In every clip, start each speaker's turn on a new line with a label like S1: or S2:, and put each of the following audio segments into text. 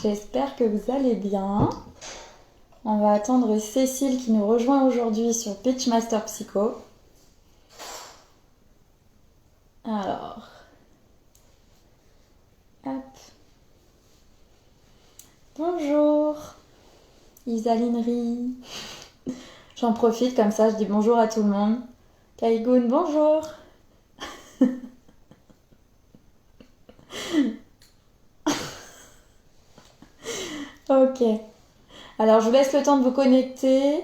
S1: J'espère que vous allez bien. On va attendre Cécile qui nous rejoint aujourd'hui sur Pitchmaster Psycho. Alors, hop. Bonjour, Isalinerie. J'en profite comme ça, je dis bonjour à tout le monde. Kaigoun, bonjour. Ok. Alors, je vous laisse le temps de vous connecter.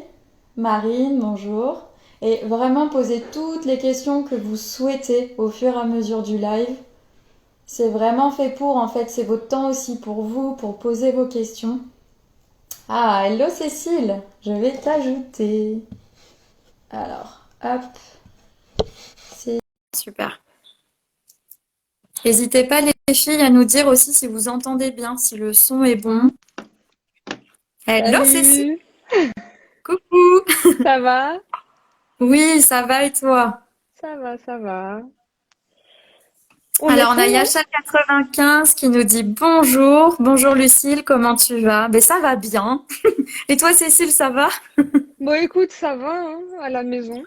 S1: Marine, bonjour. Et vraiment poser toutes les questions que vous souhaitez au fur et à mesure du live. C'est vraiment fait pour, en fait, c'est votre temps aussi pour vous, pour poser vos questions. Ah, hello Cécile, je vais t'ajouter. Alors, hop, c'est super. N'hésitez pas les filles à nous dire aussi si vous entendez bien, si le son est bon. Hello Cécile,
S2: Salut,
S1: coucou.
S2: ça va?
S1: Oui, ça va et toi?
S2: Ça va, ça va. On
S1: Alors, on a
S2: était où?
S1: Yacha95 qui nous dit bonjour. Bonjour Lucille, comment tu vas? Ben, ça va bien. Et toi Cécile, ça va?
S2: Bon, écoute, ça va, hein, à la maison.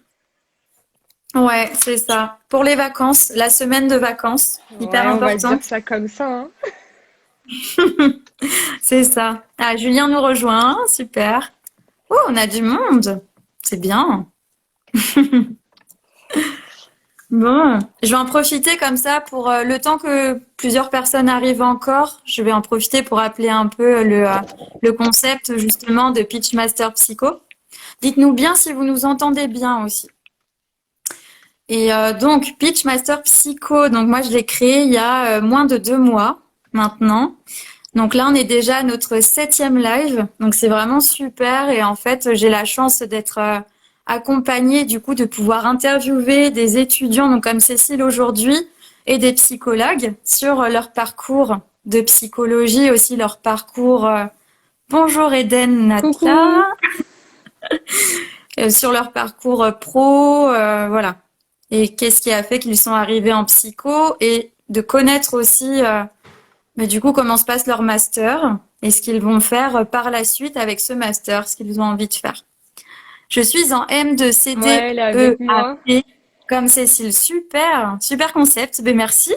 S1: Ouais, c'est ça. Pour les vacances, la semaine de vacances, hyper
S2: Ouais, on va dire
S1: importante.
S2: ça comme ça, hein.
S1: C'est ça. Ah, Julien nous rejoint, super. Oh, on a du monde. C'est bien. Bon, je vais en profiter comme ça pour le temps que plusieurs personnes arrivent encore. Je vais en profiter pour appeler un peu le concept justement de Pitchmaster Psycho. Dites-nous bien si vous nous entendez bien aussi. Et donc, Pitchmaster Psycho, donc moi je l'ai créé il y a moins de 2 mois maintenant. Donc là, on est déjà à notre 7e live. Donc c'est vraiment super. Et en fait, j'ai la chance d'être accompagnée, du coup, de pouvoir interviewer des étudiants, donc comme Cécile aujourd'hui, et des psychologues sur leur parcours de psychologie, aussi leur parcours. Bonjour Eden,
S2: Coucou.
S1: Natla, sur leur parcours pro, voilà. Et qu'est-ce qui a fait qu'ils sont arrivés en psycho et de connaître aussi mais du coup, comment se passe leur master et ce qu'ils vont faire par la suite avec ce master, ce qu'ils ont envie de faire. Je suis en
S2: Ouais, elle est avec moi.
S1: M2CDEAP comme Cécile. Super, super concept. Ben merci.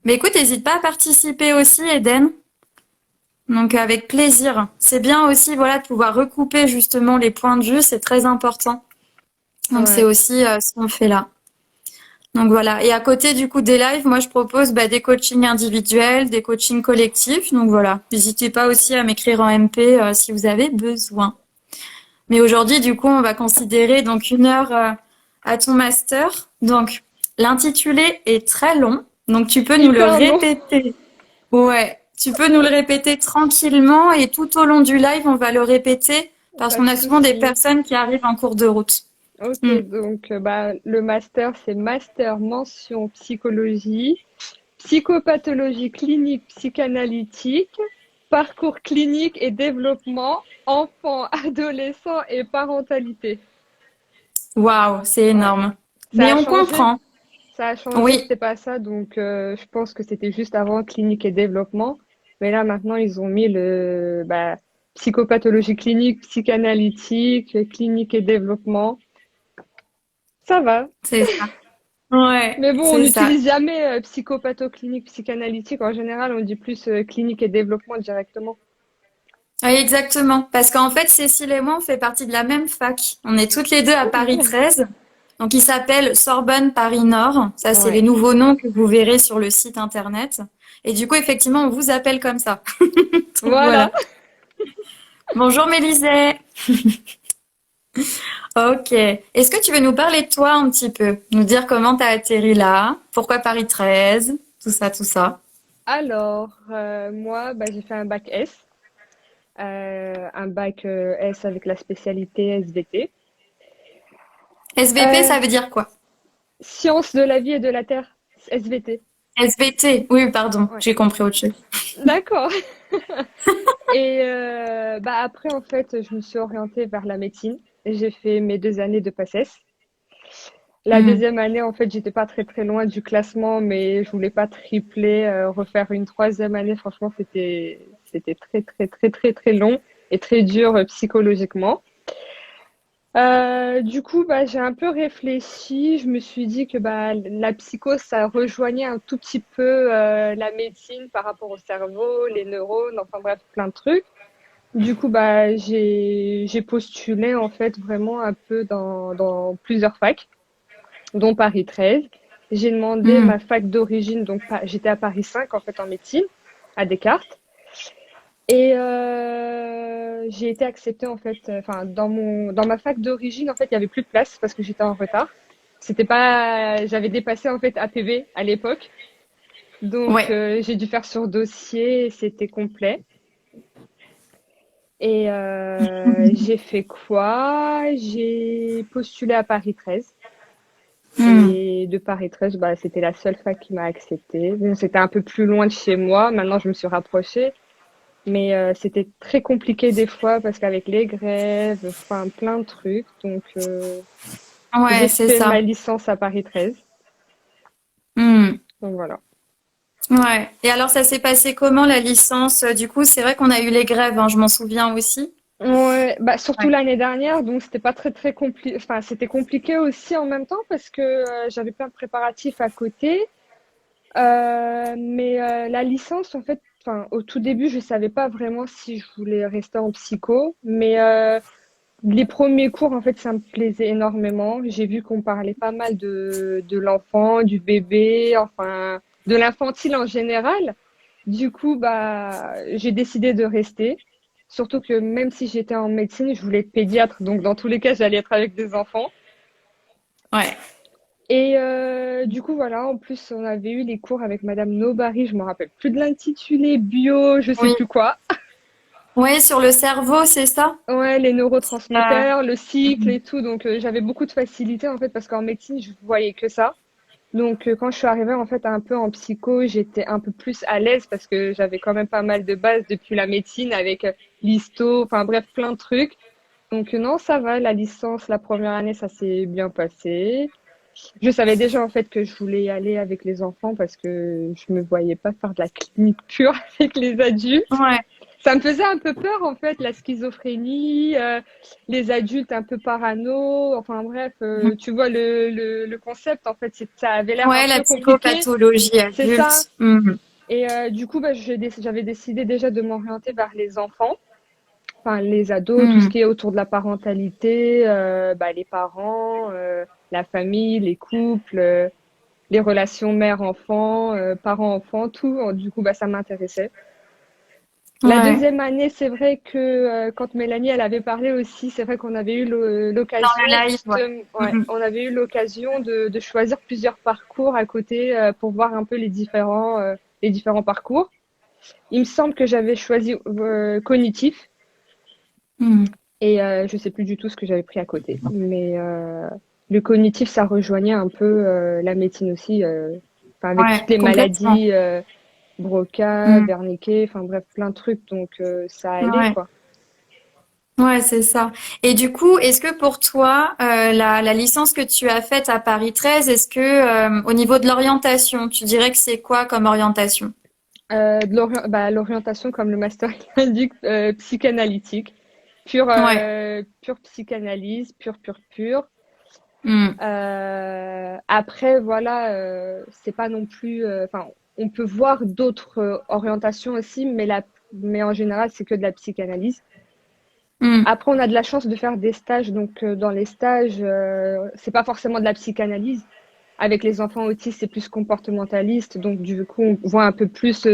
S1: Mais écoute, n'hésite pas à participer aussi, Eden. Donc avec plaisir. C'est bien aussi, voilà, de pouvoir recouper justement les points de vue. C'est très important. Donc c'est
S2: Ouais.
S1: aussi ce qu'on fait là. Donc voilà. Et à côté du coup des lives, moi je propose des coachings individuels, des coachings collectifs. Donc voilà. N'hésitez pas aussi à m'écrire en MP si vous avez besoin. Mais aujourd'hui, du coup, on va considérer donc 1 heure à ton master. Donc l'intitulé est très long. Donc tu peux nous le
S2: Hyper long.
S1: répéter. Ouais. Tu peux nous le répéter tranquillement et tout au long du live, on va le répéter parce
S2: Pas
S1: qu'on
S2: de
S1: a souvent des
S2: souci.
S1: personnes qui arrivent en cours de route.
S2: Ok,
S1: Hmm.
S2: donc bah, le master, c'est master mention psychologie, psychopathologie clinique psychanalytique, parcours clinique et développement, enfant, adolescent et parentalité.
S1: Waouh, c'est
S2: Ouais.
S1: énorme.
S2: Ça
S1: Mais
S2: a
S1: on
S2: changé.
S1: comprend.
S2: Ça a changé,
S1: Oui,
S2: c'était pas ça. Donc, je pense que c'était juste avant clinique et développement. Mais là, maintenant, ils ont mis le psychopathologie clinique, psychanalytique, clinique et développement. Ça va.
S1: c'est ça. Ouais,
S2: Mais bon, on
S1: c'est ça.
S2: n'utilise jamais psychopathoclinique, psychanalytique. En général, on dit plus clinique et développement directement.
S1: Oui, exactement. Parce qu'en fait, Cécile et moi, on fait partie de la même fac. On est toutes les deux à Paris 13. Donc, il s'appelle Sorbonne Paris Nord. Ça, c'est les
S2: Ouais.
S1: nouveaux noms que vous verrez sur le site internet. Et du coup, effectivement, on vous appelle comme ça. Donc,
S2: Voilà.
S1: voilà. Bonjour Mélisée. Ok. Est-ce que tu veux nous parler de toi un petit peu? Nous dire comment tu as atterri là? Pourquoi Paris 13? Tout ça, tout ça.
S2: Alors, moi, j'ai fait un bac S. Un bac S avec la spécialité SVT.
S1: SVP,
S2: Euh,
S1: ça veut dire quoi?
S2: Sciences de la vie et de la terre, SVT.
S1: SVT. Oui, pardon.
S2: Ouais.
S1: J'ai compris autre chose.
S2: D'accord. Et après, en fait, je me suis orientée vers la médecine. J'ai fait mes 2 années de PACES. La
S1: Hmm.
S2: deuxième année, en fait, j'étais pas très très loin du classement, mais je voulais pas tripler, refaire une troisième année. Franchement, c'était très, très, très, très, très long et très dur psychologiquement. Du coup, bah, j'ai un peu réfléchi. Je me suis dit que bah, la psycho, ça rejoignait un tout petit peu la médecine par rapport au cerveau, les neurones, enfin bref, plein de trucs. Du coup, bah, j'ai postulé en fait vraiment un peu dans plusieurs facs, dont Paris 13. J'ai demandé
S1: Hmm.
S2: ma fac d'origine, donc j'étais à Paris 5 en fait en médecine, à Descartes. Et j'ai été acceptée en fait, enfin dans ma fac d'origine en fait il y avait plus de place parce que j'étais en retard. C'était pas, j'avais dépassé en fait APV à l'époque, donc
S1: Ouais.
S2: j'ai dû faire sur dossier, et c'était complet. Et j'ai fait quoi? J'ai postulé à Paris 13.
S1: Hmm.
S2: Et de Paris 13, bah, c'était la seule fac qui m'a acceptée. Bon, c'était un peu plus loin de chez moi. Maintenant, je me suis rapprochée. Mais c'était très compliqué des fois parce qu'avec les grèves, enfin plein de trucs. Donc j'ai
S1: Ouais, c'est
S2: fait ma
S1: ça.
S2: licence à Paris 13.
S1: Hmm.
S2: Donc voilà.
S1: Ouais. Et alors, ça s'est passé comment la licence? Du coup, c'est vrai qu'on a eu les grèves, hein, je m'en souviens aussi.
S2: Ouais, bah surtout
S1: Ouais.
S2: l'année dernière, donc c'était pas très très compliqué. Enfin, c'était compliqué aussi en même temps parce que j'avais plein de préparatifs à côté. Mais la licence, en fait, enfin, au tout début, je savais pas vraiment si je voulais rester en psycho, mais les premiers cours, en fait, ça me plaisait énormément. J'ai vu qu'on parlait pas mal de l'enfant, du bébé, enfin, de l'infantile en général. Du coup, bah, j'ai décidé de rester. Surtout que même si j'étais en médecine, je voulais être pédiatre, donc dans tous les cas, j'allais être avec des enfants.
S1: Ouais.
S2: Et du coup, voilà, en plus, on avait eu les cours avec Madame Nobary, je me rappelle plus de l'intitulé, bio, je sais
S1: Oui.
S2: plus quoi.
S1: Ouais, sur le cerveau, c'est ça?
S2: Ouais, les
S1: Euh,
S2: neurotransmetteurs, le cycle
S1: hmm.
S2: et tout. Donc, j'avais beaucoup de facilité en fait parce qu'en médecine, je voyais que ça. Donc, quand je suis arrivée en fait un peu en psycho, j'étais un peu plus à l'aise parce que j'avais quand même pas mal de bases depuis la médecine avec l'histo, enfin bref, plein de trucs. Donc, non, ça va. La licence, la première année, ça s'est bien passé. Je savais déjà en fait que je voulais y aller avec les enfants parce que je me voyais pas faire de la clinique pure avec les adultes.
S1: Ouais.
S2: Ça me faisait un peu peur en fait, la schizophrénie, les adultes un peu parano, enfin bref, tu vois le concept en fait, ça avait l'air un
S1: Ouais, la
S2: peu compliqué,
S1: psychopathologie
S2: c'est ça.
S1: adulte. Hmm.
S2: Et du coup, bah, j'avais décidé déjà de m'orienter vers les enfants, enfin les ados, tout ce
S1: Hmm.
S2: qui est autour de la parentalité, bah, les parents, la famille, les couples, les relations mère-enfant, parent-enfant, tout. Du coup, bah, ça m'intéressait. La
S1: Ouais.
S2: deuxième année, c'est vrai que quand Mélanie, elle avait parlé aussi, c'est vrai qu'on avait eu
S1: Dans
S2: l'occasion,
S1: le live, ouais.
S2: justement, ouais,
S1: Hmm.
S2: on avait eu l'occasion de choisir plusieurs parcours à côté pour voir un peu les différents parcours. Il me semble que j'avais choisi cognitif
S1: Hmm.
S2: et je sais plus du tout ce que j'avais pris à côté. Mais le cognitif, ça rejoignait un peu la médecine aussi, enfin, avec toutes
S1: Ouais,
S2: les
S1: complètement.
S2: maladies, Broca,
S1: Hmm.
S2: Wernicke, enfin bref, plein de trucs, donc ça allait
S1: Ouais.
S2: quoi.
S1: Ouais, c'est ça. Et du coup, est-ce que pour toi, la licence que tu as faite à Paris 13, est-ce que au niveau de l'orientation, tu dirais que c'est quoi comme orientation?
S2: L'orientation, comme le master l'indique, psychanalytique,
S1: Ouais.
S2: pure psychanalyse, pure.
S1: Hmm.
S2: Après, voilà, c'est pas non plus. Enfin, on peut voir d'autres orientations aussi, mais en général, c'est que de la psychanalyse.
S1: Hmm.
S2: Après, on a de la chance de faire des stages, donc dans les stages, c'est pas forcément de la psychanalyse. Avec les enfants autistes, c'est plus comportementaliste, donc du coup, on voit un peu plus,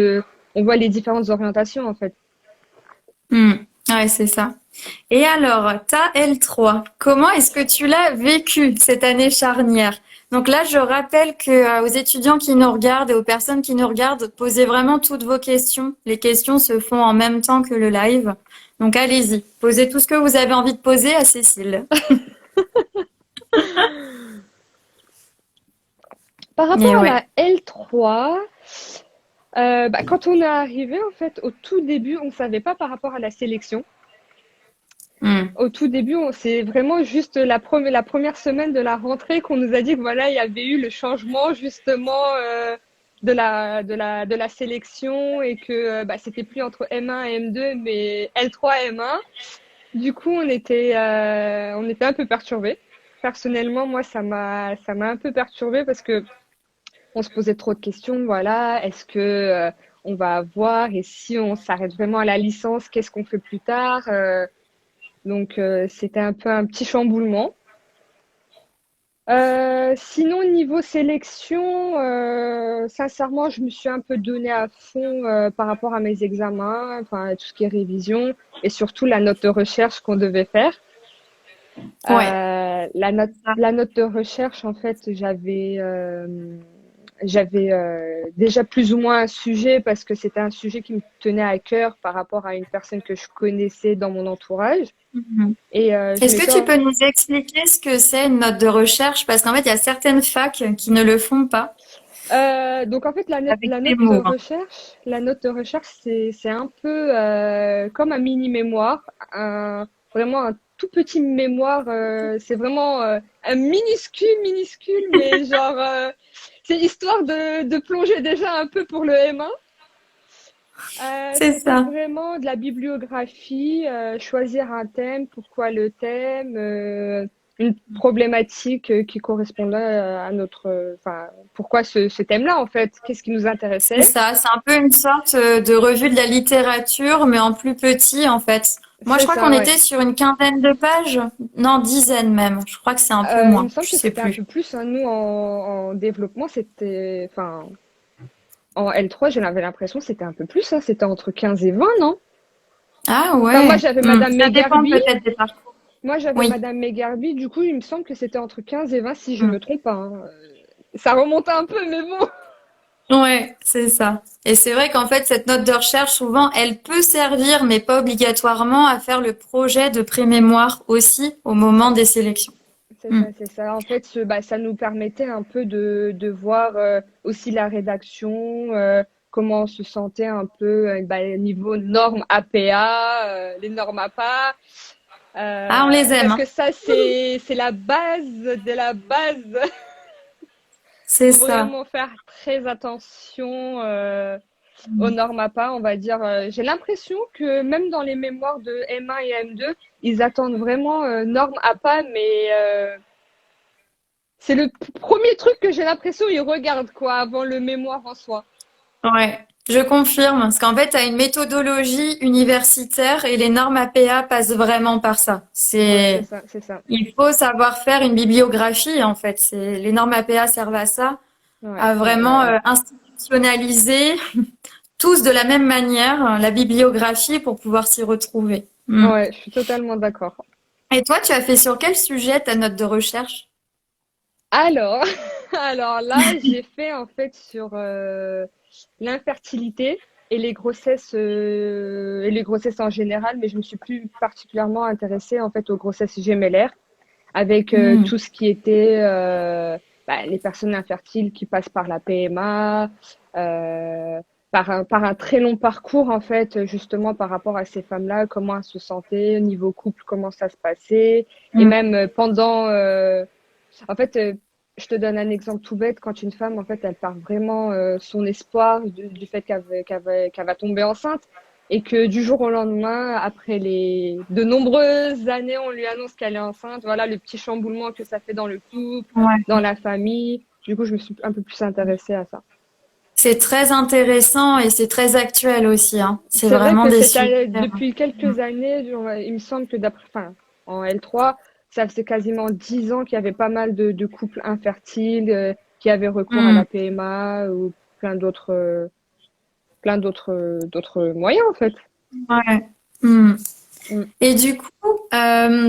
S2: on voit les différentes orientations en fait.
S1: Hmm. Ouais, c'est ça. Et alors, ta L3, comment est-ce que tu l'as vécu cette année charnière? Donc là, je rappelle que aux étudiants qui nous regardent et aux personnes qui nous regardent, posez vraiment toutes vos questions. Les questions se font en même temps que le live. Donc allez-y, posez tout ce que vous avez envie de poser à Cécile.
S2: Par rapport
S1: Et
S2: à
S1: ouais.
S2: la L3, bah, quand on est arrivé, en fait, au tout début, on ne savait pas par rapport à la sélection.
S1: Hmm.
S2: Au tout début, c'est vraiment juste la première semaine de la rentrée qu'on nous a dit que voilà, il y avait eu le changement justement de la sélection et que bah, c'était plus entre M1 et M2, mais L3 et M1. Du coup, on était un peu perturbés. Personnellement, moi, ça m'a un peu perturbée parce que on se posait trop de questions. Voilà, est-ce que on va avoir et si on s'arrête vraiment à la licence, qu'est-ce qu'on fait plus tard? Donc, c'était un peu un petit chamboulement. Sinon, niveau sélection, sincèrement, je me suis un peu donnée à fond par rapport à mes examens, enfin tout ce qui est révision et surtout la note de recherche qu'on devait faire.
S1: Ouais.
S2: La note de recherche, en fait, j'avais déjà plus ou moins un sujet parce que c'était un sujet qui me tenait à cœur par rapport à une personne que je connaissais dans mon entourage.
S1: Mhm.
S2: Et je
S1: Est-ce que
S2: m'étais
S1: tu peux nous expliquer ce que c'est une note de recherche? Parce qu'en fait, il y a certaines facs qui ne le font pas
S2: donc en fait
S1: avec les mots, hein.
S2: la note de recherche c'est un peu comme un mini mémoire, vraiment un tout petit mémoire. C'est vraiment un minuscule mais genre c'est histoire de plonger déjà un peu pour le M1.
S1: C'est
S2: C'est
S1: ça.
S2: vraiment de la bibliographie, choisir un thème, pourquoi le thème, une problématique qui correspondait à notre, enfin, pourquoi ce thème-là en fait, qu'est-ce qui nous
S1: C'est
S2: intéressait?
S1: ça. C'est un peu une sorte de revue de la littérature, mais en plus petit, en fait. Moi, je
S2: C'est
S1: crois qu'on
S2: ça, ouais.
S1: était sur une quinzaine de pages. Non, dizaine même. Je crois que c'est un peu
S2: Il me
S1: moins.
S2: semble
S1: Je
S2: que
S1: sais
S2: c'était un
S1: plus.
S2: peu plus, hein. Nous en développement, c'était, enfin, en L3, j'avais l'impression que c'était un peu plus, hein. C'était entre 15 et 20, non?
S1: Ah
S2: Enfin,
S1: ouais. Ça dépend peut-être des parcours.
S2: Moi, j'avais
S1: Oui.
S2: Madame Megarbi, du coup, il me semble que c'était entre 15 et 20 si je me trompe pas, hein. Ça remonte un peu, mais bon.
S1: Ouais, c'est ça. Et c'est vrai qu'en fait, cette note de recherche, souvent, elle peut servir, mais pas obligatoirement, à faire le projet de pré-mémoire aussi au moment des sélections.
S2: C'est
S1: Mm.
S2: ça, c'est ça. En fait, bah, ça nous permettait un peu de voir aussi la rédaction, comment on se sentait un peu bah, niveau normes APA, les normes APA.
S1: Ah, on les aime,
S2: Parce
S1: hein.
S2: que ça, c'est la base de la base.
S1: C'est
S2: Faut
S1: ça.
S2: vraiment faire très attention aux normes APA, on va dire. J'ai l'impression que même dans les mémoires de M1 et M2, ils attendent vraiment normes APA, mais c'est le premier truc que j'ai l'impression ils regardent quoi avant le mémoire en soi.
S1: Ouais, je confirme. Parce qu'en fait, tu as une méthodologie universitaire et les normes APA passent vraiment par ça.
S2: Ouais, c'est
S1: C'est,
S2: ça, c'est ça.
S1: il faut savoir faire une bibliographie, en fait. Les normes APA servent à ça,
S2: Ouais,
S1: à
S2: ouais,
S1: vraiment
S2: ouais.
S1: institutionnaliser tous de la même manière la bibliographie pour pouvoir s'y retrouver. Mm.
S2: Ouais, je suis totalement d'accord.
S1: Et toi, tu as fait sur quel sujet ta note de recherche?
S2: Alors, alors là, j'ai fait en fait sur l'infertilité et les grossesses en général, mais je me suis plus particulièrement intéressée en fait aux grossesses gémellaires avec
S1: Mm.
S2: tout ce qui était bah, les personnes infertiles qui passent par la PMA, par un très long parcours en fait, justement par rapport à ces femmes-là, comment elles se sentaient, au niveau couple, comment ça se passait, et
S1: Mm.
S2: même pendant, en fait, je te donne un exemple tout bête, quand une femme en fait, elle part vraiment son espoir du fait qu'elle va tomber enceinte. Et que du jour au lendemain, après de nombreuses années, on lui annonce qu'elle est enceinte. Voilà le petit chamboulement que ça fait dans le couple,
S1: Ouais.
S2: dans la famille. Du coup, je me suis un peu plus intéressée à ça.
S1: C'est très intéressant et c'est très actuel aussi, hein. C'est
S2: C'est vrai
S1: vraiment
S2: que
S1: des sujets.
S2: depuis quelques années, il me semble que enfin, en L3, ça faisait quasiment 10 ans qu'il y avait pas mal de couples infertiles qui avaient recours à
S1: Mm.
S2: la PMA ou d'autres moyens en fait.
S1: Ouais. Mm.
S2: Mm.
S1: Et du coup,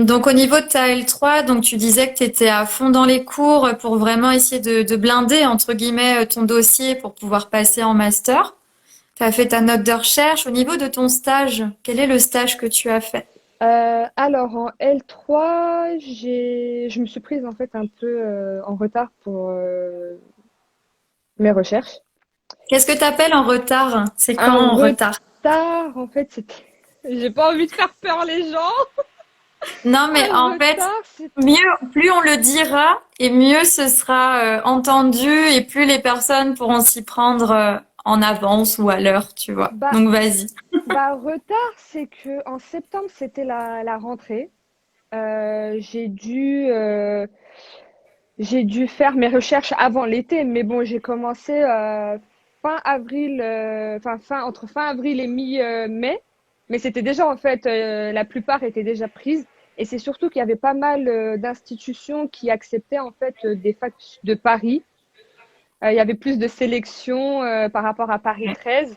S1: donc au niveau de ta L3, donc tu disais que tu étais à fond dans les cours pour vraiment essayer de blinder, entre guillemets, ton dossier pour pouvoir passer en master. Tu as fait ta note de recherche. Au niveau de ton stage, quel est le stage que tu as fait?
S2: Alors en L3, je me suis prise en fait un peu en retard pour mes recherches.
S1: Qu'est-ce que tu appelles en retard? C'est quoi
S2: Un
S1: en retard?
S2: retard, en fait, c'était. J'ai pas envie de faire peur les gens.
S1: Non, mais
S2: Un
S1: en fait,
S2: retard, c'est...
S1: plus on le dira et mieux ce sera entendu et plus les personnes pourront s'y prendre en avance ou à l'heure, tu vois.
S2: Bah,
S1: Donc vas-y.
S2: retard, c'est que en septembre, c'était la rentrée. Euh, j'ai dû, euh, j'ai dû faire mes recherches avant l'été, mais bon, j'ai commencé fin avril, entre fin avril et mi-mai, mais c'était déjà en fait, la plupart étaient déjà prises. Et c'est surtout qu'il y avait pas mal d'institutions qui acceptaient en fait des facs de Paris. Il y avait plus de sélection par rapport à Paris 13.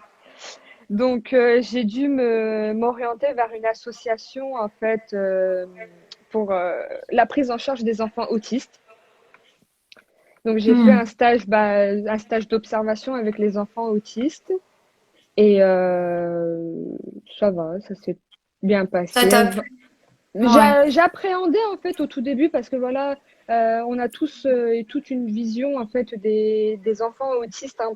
S2: Donc, j'ai dû m'orienter vers une association, en fait, pour la prise en charge des enfants autistes. Donc, j'ai fait
S1: Hmm.
S2: un stage d'observation avec les enfants autistes et ça va, ça s'est bien
S1: Ça
S2: passé.
S1: t'a plu? Ouais.
S2: J'appréhendais, en fait, au tout début parce que voilà, on a tous et toute une vision, en fait, des enfants autistes un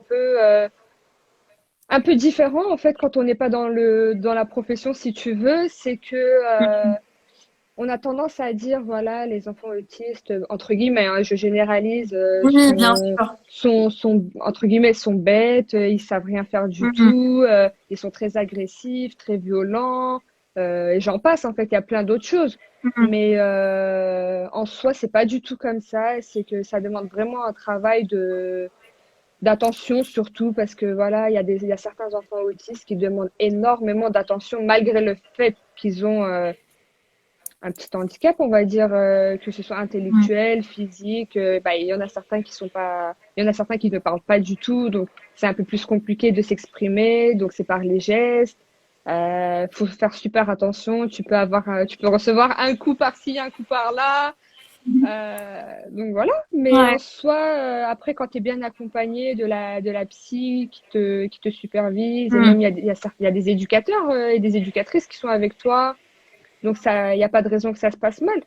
S2: peu différent en fait quand on n'est pas dans la profession si tu veux, c'est que on a tendance à dire voilà les enfants autistes entre guillemets hein, je généralise
S1: Oui, bien sûr.
S2: sont entre guillemets sont bêtes, ils savent rien faire du
S1: Mhm.
S2: tout, ils sont très agressifs, très violents et j'en passe en fait, il y a plein d'autres choses.
S1: Mhm.
S2: Mais en soi, c'est pas du tout comme ça. C'est que ça demande vraiment un travail de d'attention surtout parce que voilà, il y a certains enfants autistes qui demandent énormément d'attention malgré le fait qu'ils ont un petit handicap, on va dire, que ce soit
S1: Mhm.
S2: intellectuel, physique. Il y en a certains qui sont pas, il y en a certains qui ne parlent pas du tout, donc c'est un peu plus compliqué de s'exprimer. Donc c'est par les gestes. Faut faire super attention. Tu peux recevoir un coup par-ci, un coup par-là. Donc voilà, mais en
S1: Ouais.
S2: soi, après, quand tu es bien accompagné de la psy qui te supervise, et même
S1: Mhm.
S2: il y a des éducateurs et des éducatrices qui sont avec toi, donc ça, il n'y a pas de raison que ça se passe mal.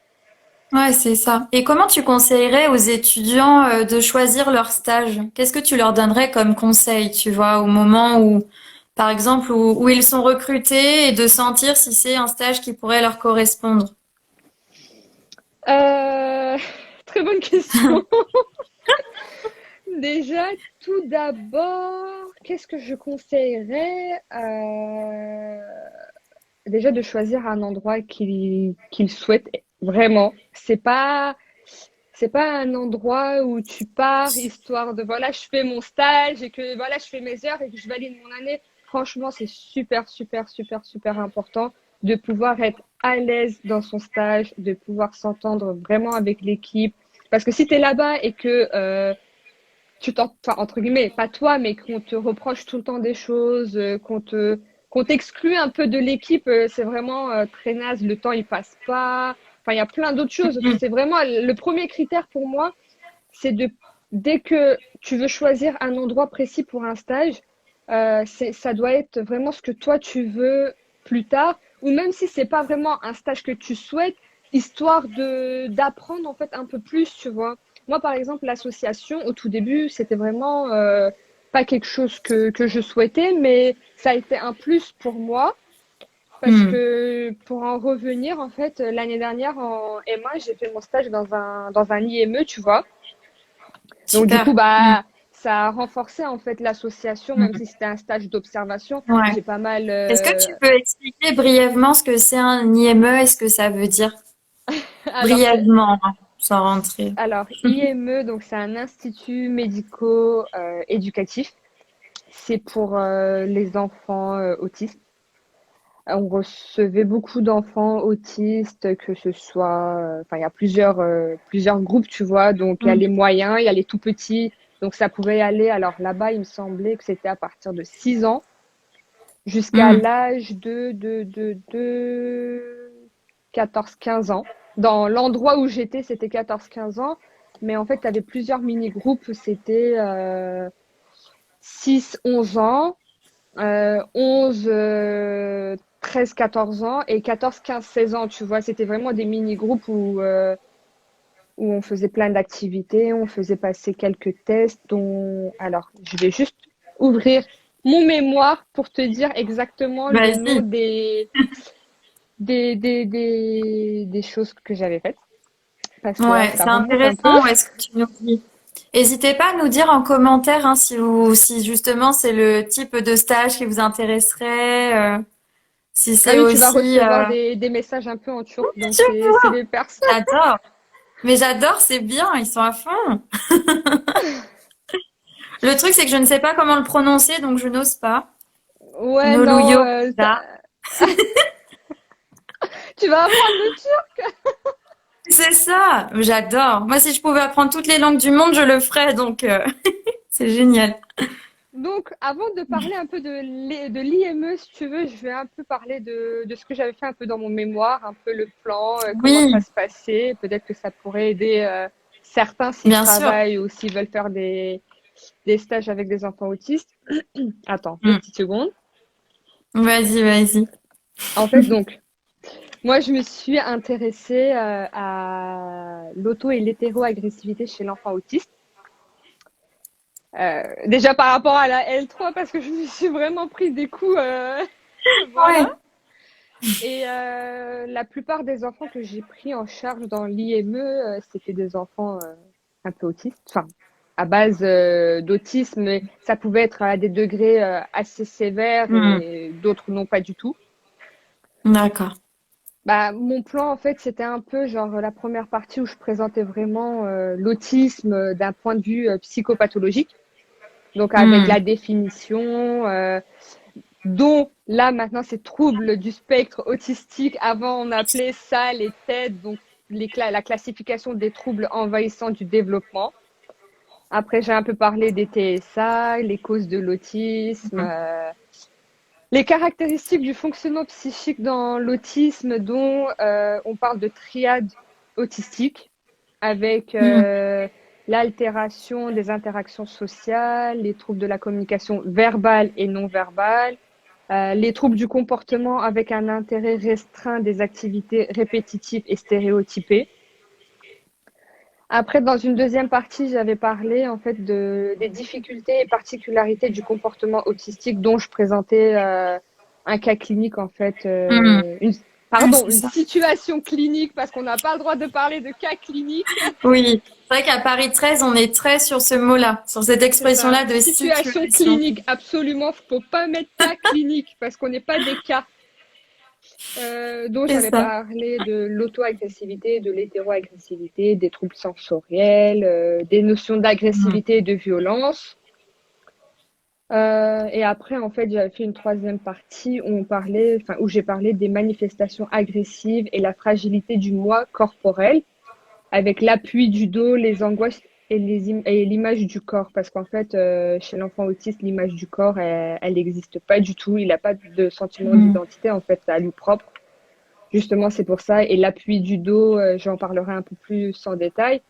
S1: Ouais, c'est ça. Et comment tu conseillerais aux étudiants de choisir leur stage? Qu'est-ce que tu leur donnerais comme conseil, tu vois, au moment où, par exemple, où ils sont recrutés et de sentir si c'est un stage qui pourrait leur correspondre?
S2: Euh, Très bonne question. Déjà, tout d'abord, qu'est-ce que je conseillerais? Déjà de choisir un endroit qu'il souhaite vraiment. C'est pas un endroit où tu pars histoire de voilà, je fais mon stage et que voilà, je fais mes heures et que je valide mon année. Franchement, c'est super important de pouvoir être à l'aise dans son stage, de pouvoir s'entendre vraiment avec l'équipe. Parce que si tu es là-bas et que enfin, entre guillemets, pas toi, mais qu'on te reproche tout le temps des choses, qu'on t'exclut un peu de l'équipe, c'est vraiment très naze. Le temps, il passe pas. Enfin, il y a plein d'autres choses.
S1: Mhm.
S2: C'est vraiment le premier critère pour moi, c'est dès que tu veux choisir un endroit précis pour un stage, ça doit être vraiment ce que toi tu veux plus tard, ou même si c'est pas vraiment un stage que tu souhaites, histoire de d'apprendre en fait un peu plus, tu vois. Moi, par exemple, l'association, au tout début, c'était vraiment pas quelque chose que je souhaitais, mais ça a été un plus pour moi. Parce
S1: Mhm.
S2: que pour en revenir, en fait, l'année dernière en M1, j'ai fait mon stage dans un IME, tu vois. Donc du coup,
S1: Super. Mhm.
S2: ça a renforcé en fait l'association, même
S1: Mhm.
S2: si c'était un stage d'observation.
S1: Ouais.
S2: J'ai pas mal.
S1: Est-ce que tu peux expliquer brièvement ce que c'est un IME et ce que ça veut dire?
S2: Alors c'est
S1: Brièvement, hein, sans rentrer.
S2: alors IME, donc c'est un institut médico-éducatif. C'est pour les enfants autistes. On recevait beaucoup d'enfants autistes, que ce soit, enfin il y a plusieurs groupes, tu vois. Donc il y a
S1: Mhm.
S2: les moyens, il y a les tout petits. Donc ça pourrait aller. Alors là-bas, il me semblait que c'était à partir de 6 ans jusqu'à
S1: Mhm.
S2: l'âge de 14-15 ans. Dans l'endroit où j'étais, c'était 14-15 ans. Mais en fait, tu avais plusieurs mini-groupes. C'était 6-11 ans, 11, 13-14 ans et 14-15-16 ans. Tu vois, c'était vraiment des mini-groupes où on faisait plein d'activités, on faisait passer quelques tests. Dont... Alors, je vais juste ouvrir mon mémoire pour te dire exactement le nom
S1: Vas-y.
S2: des choses que j'avais faites. Parce que
S1: Ouais,
S2: ça
S1: c'est
S2: remonte un peu.
S1: intéressant, ouais, ce que tu nous dis. N'hésitez pas à nous dire en commentaire hein, si justement c'est le type de stage qui vous intéresserait, si
S2: Ah
S1: c'est
S2: oui, tu vas
S1: aussi.
S2: recevoir des messages un peu en turc, donc
S1: Je
S2: c'est
S1: vois,
S2: des personnes.
S1: j'adore. Mais j'adore, c'est bien, ils sont à fond. Le truc, c'est que je ne sais pas comment le prononcer, donc je n'ose pas.
S2: Ouais, non,
S1: Noluyo, là.
S2: tu vas apprendre le turc.
S1: C'est ça, j'adore. Moi, si je pouvais apprendre toutes les langues du monde, je le ferais, donc c'est génial.
S2: Donc, avant de parler un peu de l'IME, si tu veux, je vais un peu parler de ce que j'avais fait un peu dans mon mémoire, un peu le plan, comment ça
S1: Oui,
S2: se passait. Peut-être que ça pourrait aider certains s'ils
S1: bien sûr.
S2: travaillent ou s'ils veulent faire des stages avec des enfants autistes. Attends, deux
S1: Mm.
S2: petites secondes.
S1: Vas-y, vas-y.
S2: En fait, donc, moi, je me suis intéressée à l'auto et l'hétéro-agressivité chez l'enfant autiste. Déjà par rapport à la L3, parce que je me suis vraiment pris des coups, voilà.
S1: Ouais.
S2: Et la plupart des enfants que j'ai pris en charge dans l'IME, c'était des enfants un peu autistes, enfin, à base d'autisme, mais ça pouvait être à des degrés assez sévères
S1: Mm.
S2: et d'autres non pas du tout.
S1: D'accord.
S2: Bah, mon plan, en fait, c'était un peu genre la première partie où je présentais vraiment l'autisme d'un point de vue psychopathologique, donc avec
S1: Mm.
S2: la définition, dont là maintenant c'est troubles du spectre autistique. Avant on appelait ça les TED, donc la classification des troubles envahissants du développement. Après j'ai un peu parlé des TSA, les causes de l'autisme,
S1: Mm.
S2: les caractéristiques du fonctionnement psychique dans l'autisme, dont on parle de triade autistique avec
S1: Mm.
S2: l'altération des interactions sociales, les troubles de la communication verbale et non verbale, les troubles du comportement avec un intérêt restreint des activités répétitives et stéréotypées. Après, dans une deuxième partie, j'avais parlé en fait des difficultés et particularités du comportement autistique, dont je présentais un cas clinique en fait,
S1: Mm. Ouais,
S2: pardon,
S1: c'est
S2: une
S1: ça.
S2: situation clinique parce qu'on n'a pas le droit de parler de cas cliniques.
S1: Oui, c'est vrai qu'à Paris 13, on est très sur ce mot-là, sur cette
S2: C'est ça.
S1: expression-là de
S2: Situation
S1: situation.
S2: clinique, absolument, faut pas mettre cas clinique parce qu'on n'est pas des cas. Donc,
S1: C'est
S2: j'avais
S1: ça.
S2: parlé de l'auto-agressivité, de l'hétéro-agressivité, des troubles sensoriels, des notions
S1: Mm.
S2: d'agressivité et de violence. Et après, en fait, j'avais fait une troisième partie où où j'ai parlé des manifestations agressives et la fragilité du moi corporel, avec l'appui du dos, les angoisses et l'image du corps. Parce qu'en fait, chez l'enfant autiste, l'image du corps, elle n'existe pas du tout. Il n'a pas de sentiment
S1: Mm.
S2: d'identité, en fait, à lui propre. Justement, c'est pour ça. Et l'appui du dos, j'en parlerai un peu plus en détail.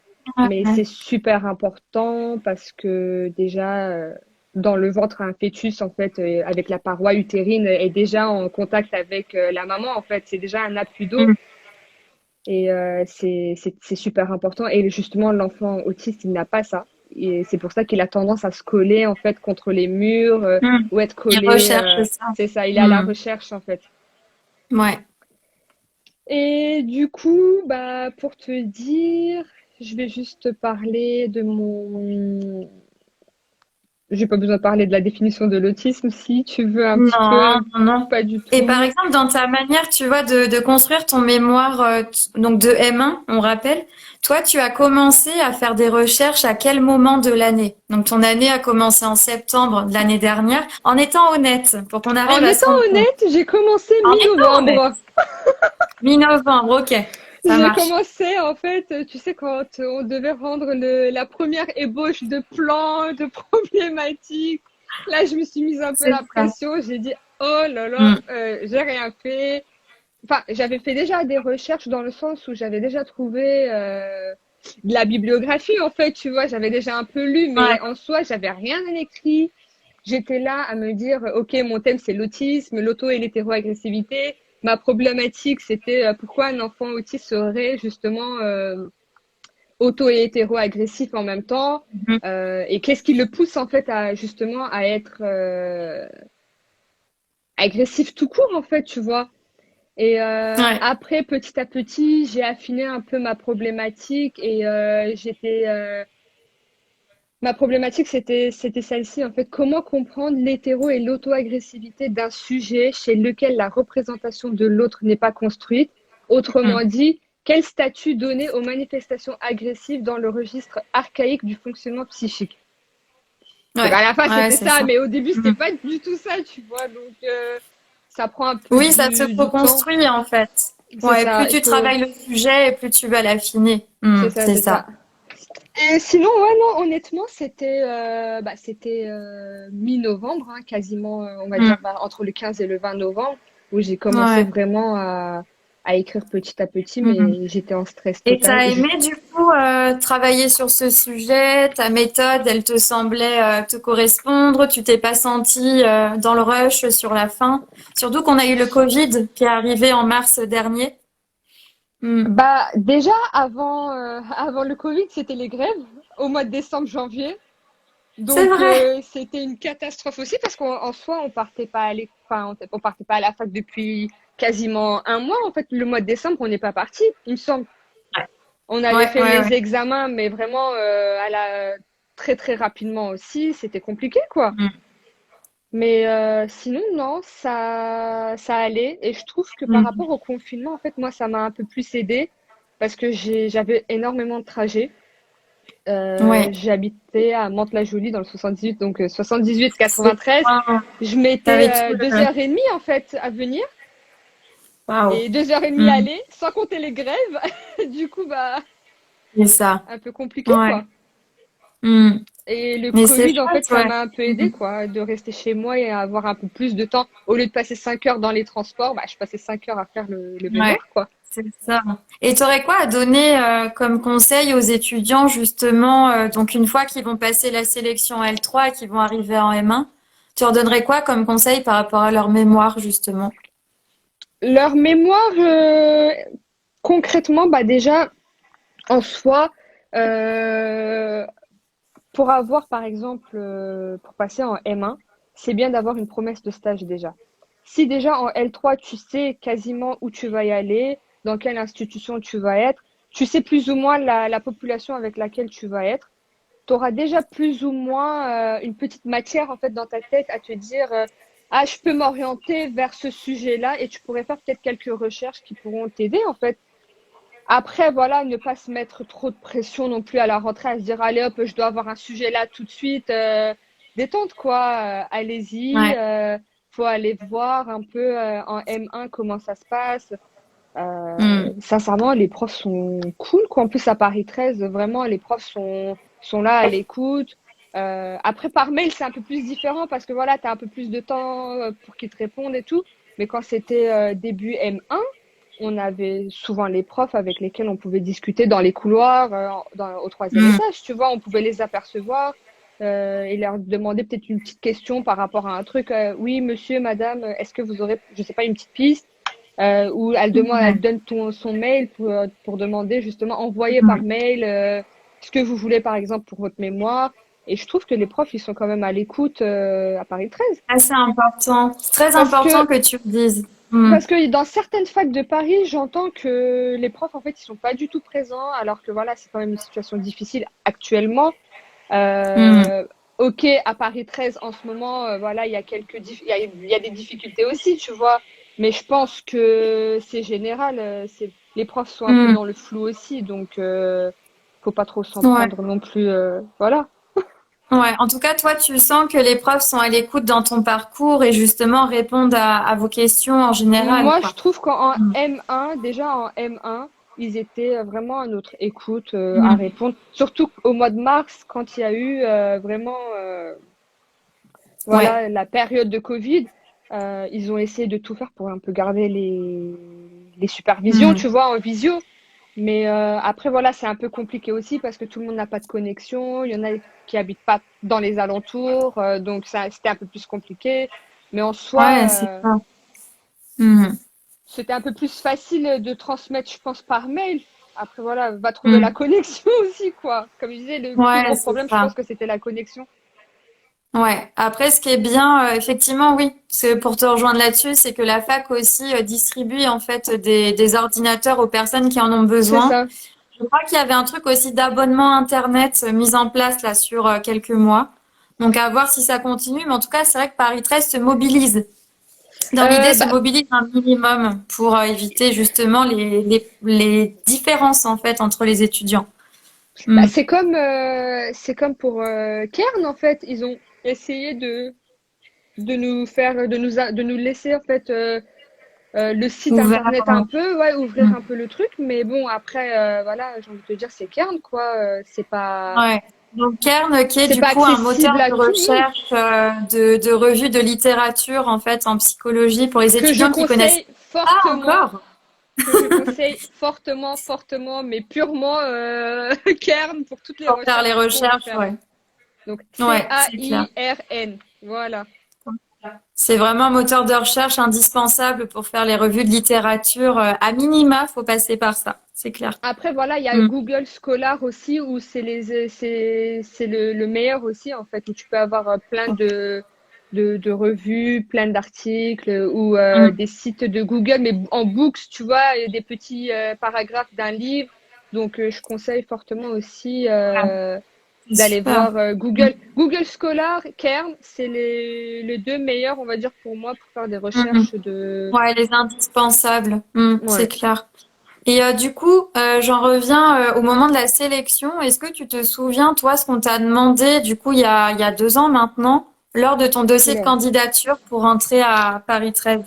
S2: Mais
S1: Ouais.
S2: c'est super important parce que déjà, dans le ventre, un fœtus, en fait, avec la paroi utérine, est déjà en contact avec la maman. En fait, c'est déjà un appui dos.
S1: Mm.
S2: Et c'est super important. Et justement, l'enfant autiste, il n'a pas ça. Et c'est pour ça qu'il a tendance à se coller, en fait, contre les murs
S1: Mm.
S2: ou être
S1: Il
S2: collé.
S1: recherche ça.
S2: C'est ça, il est à la
S1: Mm.
S2: recherche, en fait.
S1: Ouais.
S2: Et du coup, bah, pour te dire, je vais juste te parler de mon... J'ai pas besoin de parler de la définition de l'autisme, si tu veux un petit peu,
S1: Non, non, non.
S2: pas du
S1: Et par
S2: tout.
S1: exemple, dans ta manière, tu vois, de construire ton mémoire, donc de M1, on rappelle, toi, tu as commencé à faire des recherches à quel moment de l'année? Donc, ton année a commencé en septembre de l'année dernière, en étant honnête, pour qu'on arrive
S2: En
S1: à se
S2: étant
S1: rendre compte.
S2: honnête, j'ai commencé
S1: En étant honnête.
S2: mi-novembre.
S1: Mi-novembre, ok, ça
S2: J'ai
S1: marche.
S2: commencé, en fait, tu sais, quand on devait rendre la première ébauche de plan, de problématiques. Là, je me suis mise un peu
S1: C'est
S2: la
S1: ça.
S2: pression. J'ai dit, oh là là,
S1: Mm.
S2: j'ai rien fait. Enfin, j'avais fait déjà des recherches dans le sens où j'avais déjà trouvé de la bibliographie, en fait, tu vois. J'avais déjà un peu lu,
S1: Ouais.
S2: mais en soi, j'avais rien écrit. J'étais là à me dire, ok, mon thème c'est l'autisme, l'auto et l'hétéroagressivité. Ma problématique, c'était pourquoi un enfant autiste serait justement auto et hétéro-agressif en même temps,
S1: Mhm.
S2: et qu'est-ce qui le pousse en fait à justement à être agressif tout court en fait, tu vois. Et
S1: Ouais.
S2: après, petit à petit, j'ai affiné un peu ma problématique et ma problématique, c'était celle-ci, en fait. Comment comprendre l'hétéro et l'auto-agressivité d'un sujet chez lequel la représentation de l'autre n'est pas construite? Autrement
S1: Mm.
S2: dit, quel statut donner aux manifestations agressives dans le registre archaïque du fonctionnement psychique? Donc à
S1: Ouais.
S2: la fin,
S1: Ouais,
S2: c'était
S1: c'est
S2: ça,
S1: ça.
S2: mais au début,
S1: Mm.
S2: c'était pas du tout ça, tu vois. Donc ça prend un peu
S1: Oui, ça se
S2: du temps.
S1: co-construit en fait.
S2: C'est
S1: Ouais, plus
S2: ça, il
S1: tu
S2: faut.
S1: travailles le sujet et plus tu vas l'affiner.
S2: C'est ça,
S1: C'est
S2: c'est ça.
S1: ça.
S2: Et sinon, ouais, non, honnêtement, c'était mi-novembre, hein, quasiment, on va dire,
S1: Mm.
S2: entre le 15 et le 20 novembre, où j'ai commencé
S1: Ouais.
S2: vraiment à écrire petit à petit,
S1: Mm.
S2: mais j'étais en stress
S1: Et
S2: total.
S1: t'as aimé du coup travailler sur ce sujet? Ta méthode, elle te semblait te correspondre? Tu t'es pas senti dans le rush sur la fin? Surtout qu'on a eu le Covid qui est arrivé en mars dernier. Mm.
S2: Bah, déjà, avant le Covid, c'était les grèves, au mois de décembre, janvier.
S1: C'est
S2: Donc,
S1: vrai.
S2: c'était une catastrophe aussi, parce qu'en soi, on partait pas à la fac depuis quasiment un mois. En fait, le mois de décembre, on n'est pas parti, il me semble. On avait
S1: Ouais,
S2: fait
S1: ouais,
S2: les
S1: ouais.
S2: examens, mais vraiment très très rapidement aussi. C'était compliqué, quoi.
S1: Mm.
S2: Mais sinon, non, ça allait. Et je trouve que par rapport
S1: Mm.
S2: au confinement, en fait, moi, ça m'a un peu plus aidé parce que j'avais énormément de trajets.
S1: Ouais.
S2: J'habitais à Mantes-la-Jolie dans le 78, donc
S1: C'est
S2: 78-93.
S1: ça.
S2: Je mettais
S1: T'avais tout
S2: deux
S1: le...
S2: heures et demie en fait à venir
S1: Waouh.
S2: et 2 heures et demie
S1: Mm.
S2: aller, sans compter les grèves. Du coup, bah,
S1: C'est ça.
S2: un peu compliqué,
S1: Ouais.
S2: quoi.
S1: Mm.
S2: Et le
S1: Mais c'est
S2: Covid, en fait,
S1: chouette,
S2: ça
S1: ouais.
S2: m'a un peu
S1: Mm.
S2: aidé, quoi, de rester chez moi et avoir un peu plus de temps. Au lieu de passer 5 heures dans les transports, bah, je passais 5 heures à faire le
S1: Ouais.
S2: mémoire, quoi.
S1: C'est ça. Et tu aurais quoi à donner comme conseil aux étudiants justement, donc une fois qu'ils vont passer la sélection L3 et qu'ils vont arriver en M1, tu leur donnerais quoi comme conseil par rapport à leur mémoire justement?
S2: Leur mémoire, concrètement, bah déjà, en soi, euh, pour avoir, par exemple, pour passer en M1, c'est bien d'avoir une promesse de stage déjà. Si déjà en L3, tu sais quasiment où tu vas y aller, dans quelle institution tu vas être, tu sais plus ou moins la population avec laquelle tu vas être, tu auras déjà plus ou moins une petite matière en fait dans ta tête à te dire ah, je peux m'orienter vers ce sujet-là et tu pourrais faire peut-être quelques recherches qui pourront t'aider en fait. Après, voilà, ne pas se mettre trop de pression non plus à la rentrée, à se dire, allez hop, je dois avoir un sujet là tout de suite. Détente, quoi. Allez-y.
S1: Ouais.
S2: Faut aller voir un peu en M1 comment ça se passe.
S1: Hmm.
S2: Sincèrement, les profs sont cool, quoi. En plus, à Paris 13, vraiment, les profs sont là à l'écoute. Après, par mail, c'est un peu plus différent parce que voilà, tu as un peu plus de temps pour qu'ils te répondent et tout. Mais quand c'était début M1, on avait souvent les profs avec lesquels on pouvait discuter dans les couloirs, au troisième
S1: Hmm.
S2: étage, tu vois, on pouvait les apercevoir et leur demander peut-être une petite question par rapport à un truc. Oui, monsieur, madame, est-ce que vous aurez, je sais pas, une petite piste? Ou
S1: Ouais.
S2: elle donne son mail pour demander justement, envoyer par
S1: Hmm.
S2: mail ce que vous voulez, par exemple, pour votre mémoire. Et je trouve que les profs, ils sont quand même à l'écoute à Paris 13.
S1: Ah, c'est important. C'est très
S2: Parce
S1: important
S2: que
S1: que tu le dises. Hmm.
S2: Parce que dans certaines facs de Paris, j'entends que les profs, en fait, ils sont pas du tout présents, alors que voilà, c'est quand même une situation difficile actuellement.
S1: Hmm.
S2: Euh, ok, à Paris 13, en ce moment, voilà, il y a des difficultés aussi, tu vois. Mais je pense que c'est général. Les profs sont un peu
S1: Hmm.
S2: dans le flou aussi, donc faut pas trop s'en
S1: Ouais.
S2: prendre non plus. Voilà.
S1: Ouais. En tout cas, toi, tu sens que les profs sont à l'écoute dans ton parcours et justement répondent à vos questions en général,
S2: Moi, je
S1: quoi.
S2: trouve qu'en
S1: Hmm.
S2: M1, déjà en M1, ils étaient vraiment à notre écoute, à
S1: Hmm.
S2: répondre. Surtout au mois de mars, quand il y a eu vraiment
S1: Ouais.
S2: voilà, la période de Covid, ils ont essayé de tout faire pour un peu garder les supervisions,
S1: Hmm.
S2: tu vois, en visio. Mais après, voilà, c'est un peu compliqué aussi parce que tout le monde n'a pas de connexion. Il y en a qui habitent pas dans les alentours, donc ça, c'était un peu plus compliqué. Mais en
S1: Ouais, c'est
S2: soi,
S1: ça. Hmm.
S2: c'était un peu plus facile de transmettre, je pense, par mail. Après, voilà, va trouver la
S1: Hmm.
S2: connexion aussi, quoi. Comme je disais, le plus
S1: Ouais,
S2: gros
S1: c'est
S2: problème, je
S1: ça.
S2: pense que c'était la connexion.
S1: Ouais. Après, ce qui est bien, effectivement, oui, c'est pour te rejoindre là-dessus, c'est que la fac aussi distribue en fait des ordinateurs aux personnes qui en ont
S2: C'est
S1: besoin.
S2: ça.
S1: Je crois qu'il y avait un truc aussi d'abonnement Internet mis en place là sur quelques mois. Donc à voir si ça continue. Mais en tout cas, c'est vrai que Paris 13 se mobilise. Dans l'idée, se
S2: Bah,
S1: mobilise un minimum pour éviter justement les différences en fait entre les étudiants.
S2: Bah,
S1: Mm.
S2: c'est comme pour Kern en fait. Ils ont essayé de nous faire, de nous laisser en fait le site
S1: Ouvert.
S2: internet un peu, ouais, ouvrir
S1: Mm.
S2: un peu le truc. Mais bon, après, voilà, j'ai envie de te dire, c'est Kern quoi.
S1: Ouais. Donc Kern, qui est
S2: C'est
S1: du
S2: pas
S1: coup un
S2: accessible
S1: moteur
S2: à
S1: de
S2: tout le monde.
S1: recherche de revues de littérature en fait en psychologie pour les
S2: Que je
S1: étudiants qui connaissent
S2: conseille
S1: pas
S2: fortement,
S1: encore
S2: que je conseille fortement, fortement, mais purement Kern pour toutes les
S1: pour faire les
S2: recherches qu'on veut
S1: recherches.
S2: faire.
S1: Ouais.
S2: Donc
S1: Ouais, c'est clair.
S2: CAIRN. Voilà.
S1: C'est vraiment un moteur de recherche indispensable pour faire les revues de littérature. À minima, faut passer par ça, c'est clair.
S2: Après, voilà, il y a
S1: Mm.
S2: Google Scholar aussi, où c'est le meilleur aussi, en fait, où tu peux avoir plein de revues, plein d'articles, ou
S1: Mm.
S2: des sites de Google, mais en books, tu vois, et des petits paragraphes d'un livre. Donc, je conseille fortement aussi
S1: Ouais, c'est
S2: d'aller
S1: super.
S2: voir
S1: Mm.
S2: Google Scholar, Kern, c'est les deux meilleurs, on va dire, pour moi, pour faire des
S1: Mm.
S2: recherches de...
S1: Ouais, les indispensables, c'est
S2: Ouais.
S1: clair. Et du coup, j'en reviens au moment de la sélection. Est-ce que tu te souviens, toi, ce qu'on t'a demandé, du coup, il y a 2 ans maintenant, lors de ton dossier de
S2: Oula.
S1: candidature pour entrer à Paris 13?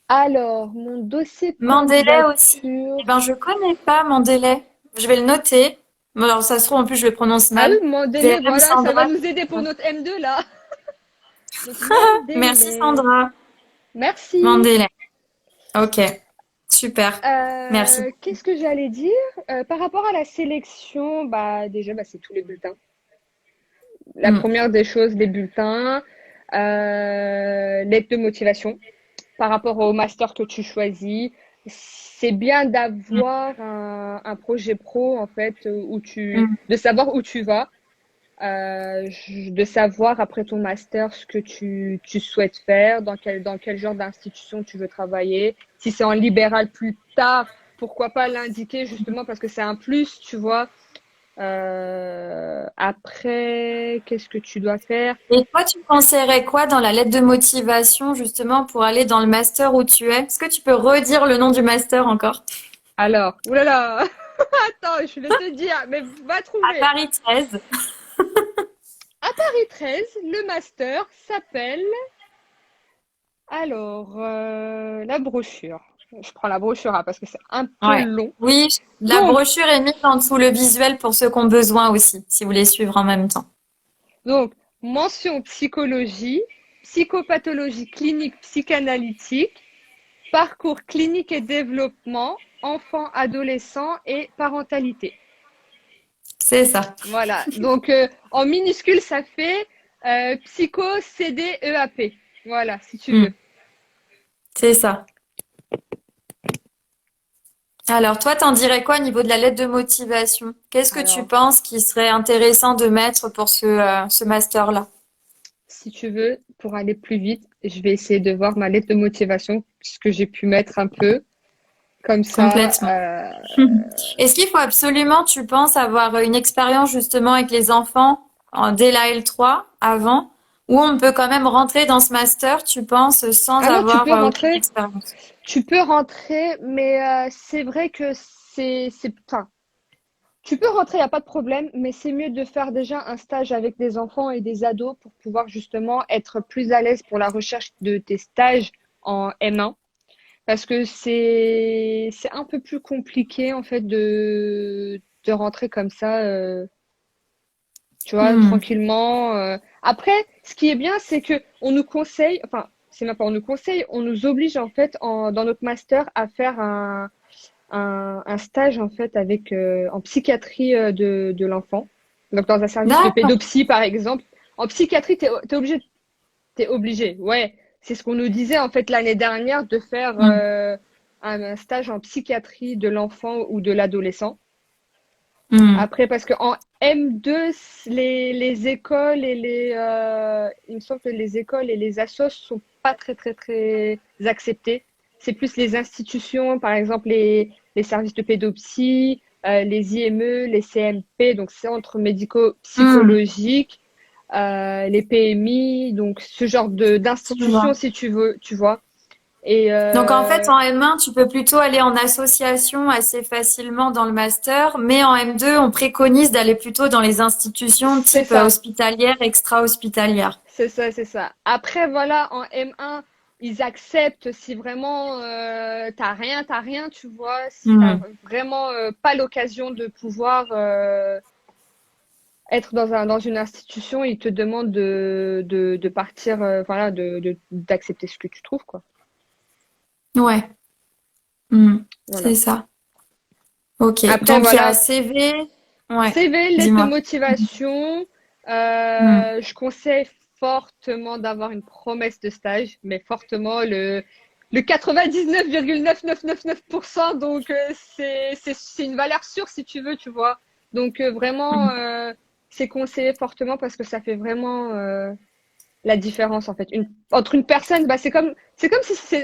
S2: Alors, mon dossier de
S1: Mandélé aussi. Eh
S2: candidature.
S1: ben, je connais pas Mandélé. Je vais le noter. Bon, alors, ça se trouve, en plus, je le prononce
S2: Ah
S1: mal.
S2: oui, Mandélé,
S1: VRM
S2: voilà, ça va
S1: Sandra.
S2: nous aider pour notre M2 là. Donc
S1: Merci,
S2: Mandélé.
S1: Sandra.
S2: Merci.
S1: Mandélé. Ok. Super. Merci.
S2: Qu'est-ce que j'allais dire? Par rapport à la sélection, bah déjà, bah, c'est tous les bulletins. La
S1: Mm.
S2: première des choses, les bulletins, lettre de motivation par rapport au master que tu choisis. C'est bien
S1: Mm.
S2: d'avoir un projet pro en fait
S1: Mm.
S2: de savoir où tu vas. De savoir après ton master ce que tu souhaites faire, dans quel genre d'institution tu veux travailler. Si c'est en libéral plus tard, pourquoi pas l'indiquer justement parce que c'est un plus, tu vois. Après, qu'est-ce que tu dois faire?
S1: Et toi, tu conseillerais quoi dans la lettre de motivation, justement, pour aller dans le master où tu es? Est-ce que tu peux redire le nom du master encore?
S2: Alors, oulala, attends, je vais te dire, mais va
S1: À
S2: trouver.
S1: Paris 13.
S2: À Paris 13, le master s'appelle la brochure. Je prends la brochure hein, parce que c'est un peu
S1: Ouais.
S2: long.
S1: Oui, la
S2: Donc,
S1: brochure est mise en dessous le visuel pour ceux qui ont besoin aussi, si vous voulez suivre en même temps.
S2: donc, mention psychologie, psychopathologie clinique psychanalytique, parcours clinique et développement, enfants, adolescents et parentalité.
S1: C'est ça.
S2: Voilà. Donc, en minuscule, ça fait psycho CDEAP. Voilà, si tu
S1: Mm.
S2: veux.
S1: C'est ça. Alors, toi, t'en dirais quoi au niveau de la lettre de motivation? Qu'est-ce que tu
S2: Alors,
S1: penses qui serait intéressant de mettre pour ce master-là?
S2: si tu veux, pour aller plus vite, je vais essayer de voir ma lettre de motivation, ce que j'ai pu mettre un peu. Comme ça,
S1: Complètement. Est-ce qu'il faut absolument, tu penses, avoir une expérience justement avec les enfants dès la L3 avant, ou on peut quand même rentrer dans ce master, tu penses, sans
S2: ah non,
S1: avoir aucune expérience?
S2: tu peux rentrer, mais c'est vrai que enfin, tu peux rentrer, il n'y a pas de problème, mais c'est mieux de faire déjà un stage avec des enfants et des ados pour pouvoir justement être plus à l'aise pour la recherche de tes stages en M1. Parce que c'est un peu plus compliqué en fait de rentrer comme ça, tu vois,
S1: Hmm.
S2: tranquillement. Après, ce qui est bien, c'est que on nous conseille, enfin, c'est même pas on nous conseille, on nous oblige en fait dans notre master à faire un stage en fait avec en psychiatrie de l'enfant. Donc dans un service de
S1: D'accord.
S2: pédopsie par exemple. En psychiatrie, t'es obligé. Ouais, c'est ce qu'on nous disait en fait l'année dernière de faire
S1: Hmm.
S2: un stage en psychiatrie de l'enfant ou de l'adolescent.
S1: Hmm.
S2: Après, parce qu'en M2, les écoles et il me semble que les écoles et les assos sont pas très, très, très acceptés. C'est plus les institutions, par exemple les services de pédopsie, les IME, les CMP, donc centres
S1: Hmm.
S2: médico-psychologiques, les PMI, donc ce genre
S1: Je vois.
S2: d'institutions, si tu veux, tu vois. Et
S1: Donc en fait, en M1, tu peux plutôt aller en association assez facilement dans le master, mais en M2, on préconise d'aller plutôt dans les institutions
S2: c'est
S1: type
S2: ça.
S1: hospitalière, extra-hospitalière.
S2: C'est ça, c'est ça. Après, voilà, en M1, ils acceptent si vraiment t'as rien, tu vois, si t'as
S1: Hmm.
S2: vraiment pas l'occasion de pouvoir être dans une institution, ils te demandent de partir, voilà, d'accepter ce que tu trouves, quoi.
S1: Ouais. Hmm.
S2: Voilà.
S1: C'est ça. Ok.
S2: Après,
S1: Donc il y a
S2: voilà,
S1: CV. Ouais.
S2: CV, lettre de
S1: Dis-moi.
S2: motivation.
S1: Hmm.
S2: Je conseille fortement d'avoir une promesse de stage, mais fortement le 99,9999%. Donc, c'est une valeur sûre si tu veux, tu vois. Donc, vraiment,
S1: Hmm.
S2: c'est conseillé fortement parce que ça fait vraiment la différence, en fait. Entre une personne, bah, c'est comme si,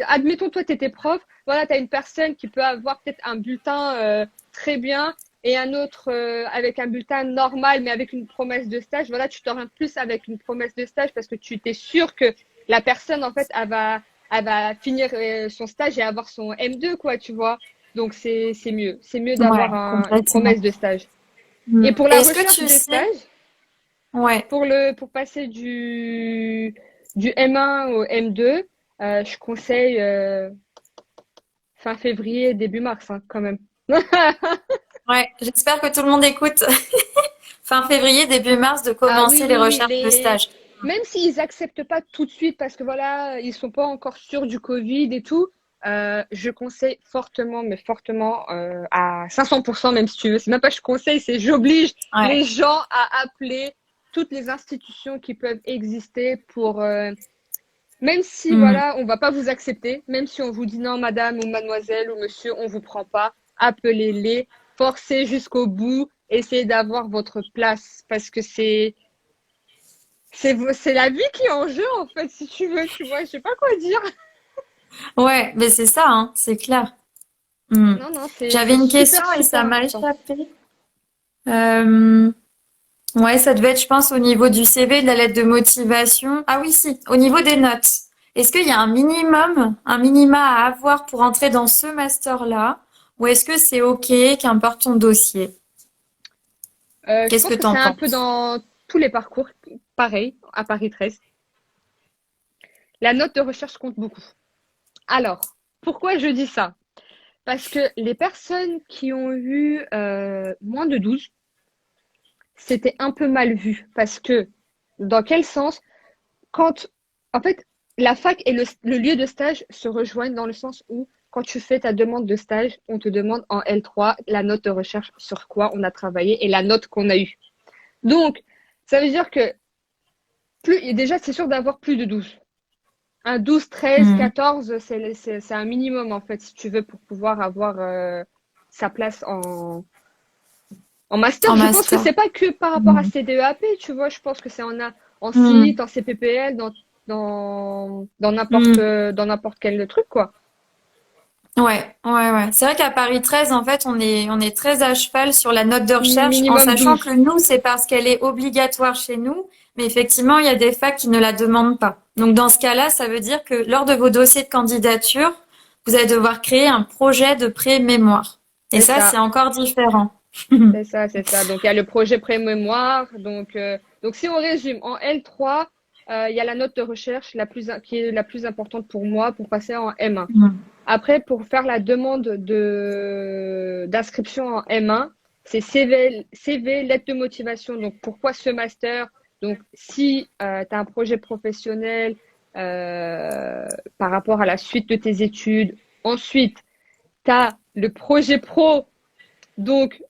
S2: admettons, toi, tu étais prof. Voilà, tu as une personne qui peut avoir peut-être un bulletin très bien et un autre avec un bulletin normal, mais avec une promesse de stage. Voilà, tu t'orientes plus avec une promesse de stage parce que tu t'es sûr que la personne, en fait, elle va finir son stage et avoir son M2, quoi, tu vois. Donc, c'est mieux. C'est mieux d'avoir
S1: Ouais,
S2: une
S1: complètement.
S2: promesse de stage.
S1: Hmm.
S2: Et pour la
S1: Est-ce que
S2: recherche
S1: tu
S2: des
S1: sais?
S2: stages,
S1: Ouais.
S2: pour passer du M1 au M2, je conseille fin février, début mars, hein, quand même.
S1: Ouais. J'espère que tout le monde écoute. Fin février, début mars, de
S2: Ah oui,
S1: commencer les
S2: oui, oui.
S1: recherches de stage.
S2: Même s'ils acceptent pas tout de suite parce que voilà, ils sont pas encore sûrs du Covid et tout, je conseille fortement, mais fortement, à 500% même si tu veux. C'est même pas je conseille, c'est j'oblige
S1: Ouais.
S2: les gens à appeler toutes les institutions qui peuvent exister pour même si,
S1: Hmm.
S2: voilà, on va pas vous accepter, même si on vous dit non, madame ou mademoiselle ou monsieur, on vous prend pas, appelez-les, forcez jusqu'au bout, essayez d'avoir votre place parce que c'est la vie qui est en jeu, en fait, si tu veux, tu vois, je sais pas quoi dire.
S1: Ouais, mais c'est ça, hein, c'est clair. Hmm.
S2: Non, non,
S1: J'avais
S2: c'est
S1: une
S2: super,
S1: question et ça
S2: super
S1: m'a
S2: important.
S1: échappé. Euh, ouais, ça devait être, je pense, au niveau du CV, de la lettre de motivation. Ah oui, si, au niveau des notes. Est-ce qu'il y a un minimum, un minima à avoir pour entrer dans ce master-là? Ou est-ce que c'est OK, qu'importe ton dossier?
S2: Je
S1: Qu'est-ce
S2: pense
S1: que
S2: que c'est
S1: t'en
S2: un peu
S1: penses?
S2: dans tous les parcours, pareil, à Paris 13. La note de recherche compte beaucoup. Alors, pourquoi je dis ça? Parce que les personnes qui ont eu moins de 12, c'était un peu mal vu. Parce que, dans quel sens? Quand, en fait, la fac et le lieu de stage se rejoignent dans le sens où, quand tu fais ta demande de stage, on te demande en L3 la note de recherche sur quoi on a travaillé et la note qu'on a eue. Donc, ça veut dire que déjà, c'est sûr d'avoir plus de 12. Un 12, 13,
S1: Hmm.
S2: 14, c'est un minimum, en fait, si tu veux, pour pouvoir avoir sa place en master.
S1: En
S2: Je pense que
S1: master.
S2: c'est pas que par rapport à
S1: Hmm.
S2: CDEAP, tu vois, je pense que c'est en
S1: Hmm.
S2: site, en CPPL,
S1: Hmm.
S2: dans n'importe quel truc, quoi.
S1: Ouais, ouais, ouais. C'est vrai qu'à Paris 13, en fait, on est très à cheval sur la note de recherche, en
S2: Minimum
S1: sachant que
S2: 12.
S1: nous, c'est parce qu'elle est obligatoire chez nous, mais effectivement, il y a des facs qui ne la demandent pas. Donc, dans ce cas-là, ça veut dire que lors de vos dossiers de candidature, vous allez devoir créer un projet de pré-mémoire. Et
S2: C'est
S1: ça, c'est
S2: ça.
S1: encore différent.
S2: C'est ça, c'est ça. Donc, il y a le projet pré-mémoire. Donc, si on résume, en L3, il y a la note de recherche qui est la plus importante pour moi pour passer en M1.
S1: Hmm.
S2: Après, pour faire la demande d'inscription en M1, c'est CV, lettre de motivation. Donc, pourquoi ce master? Donc, si tu as un projet professionnel par rapport à la suite de tes études. Ensuite, tu as le projet pro. Donc,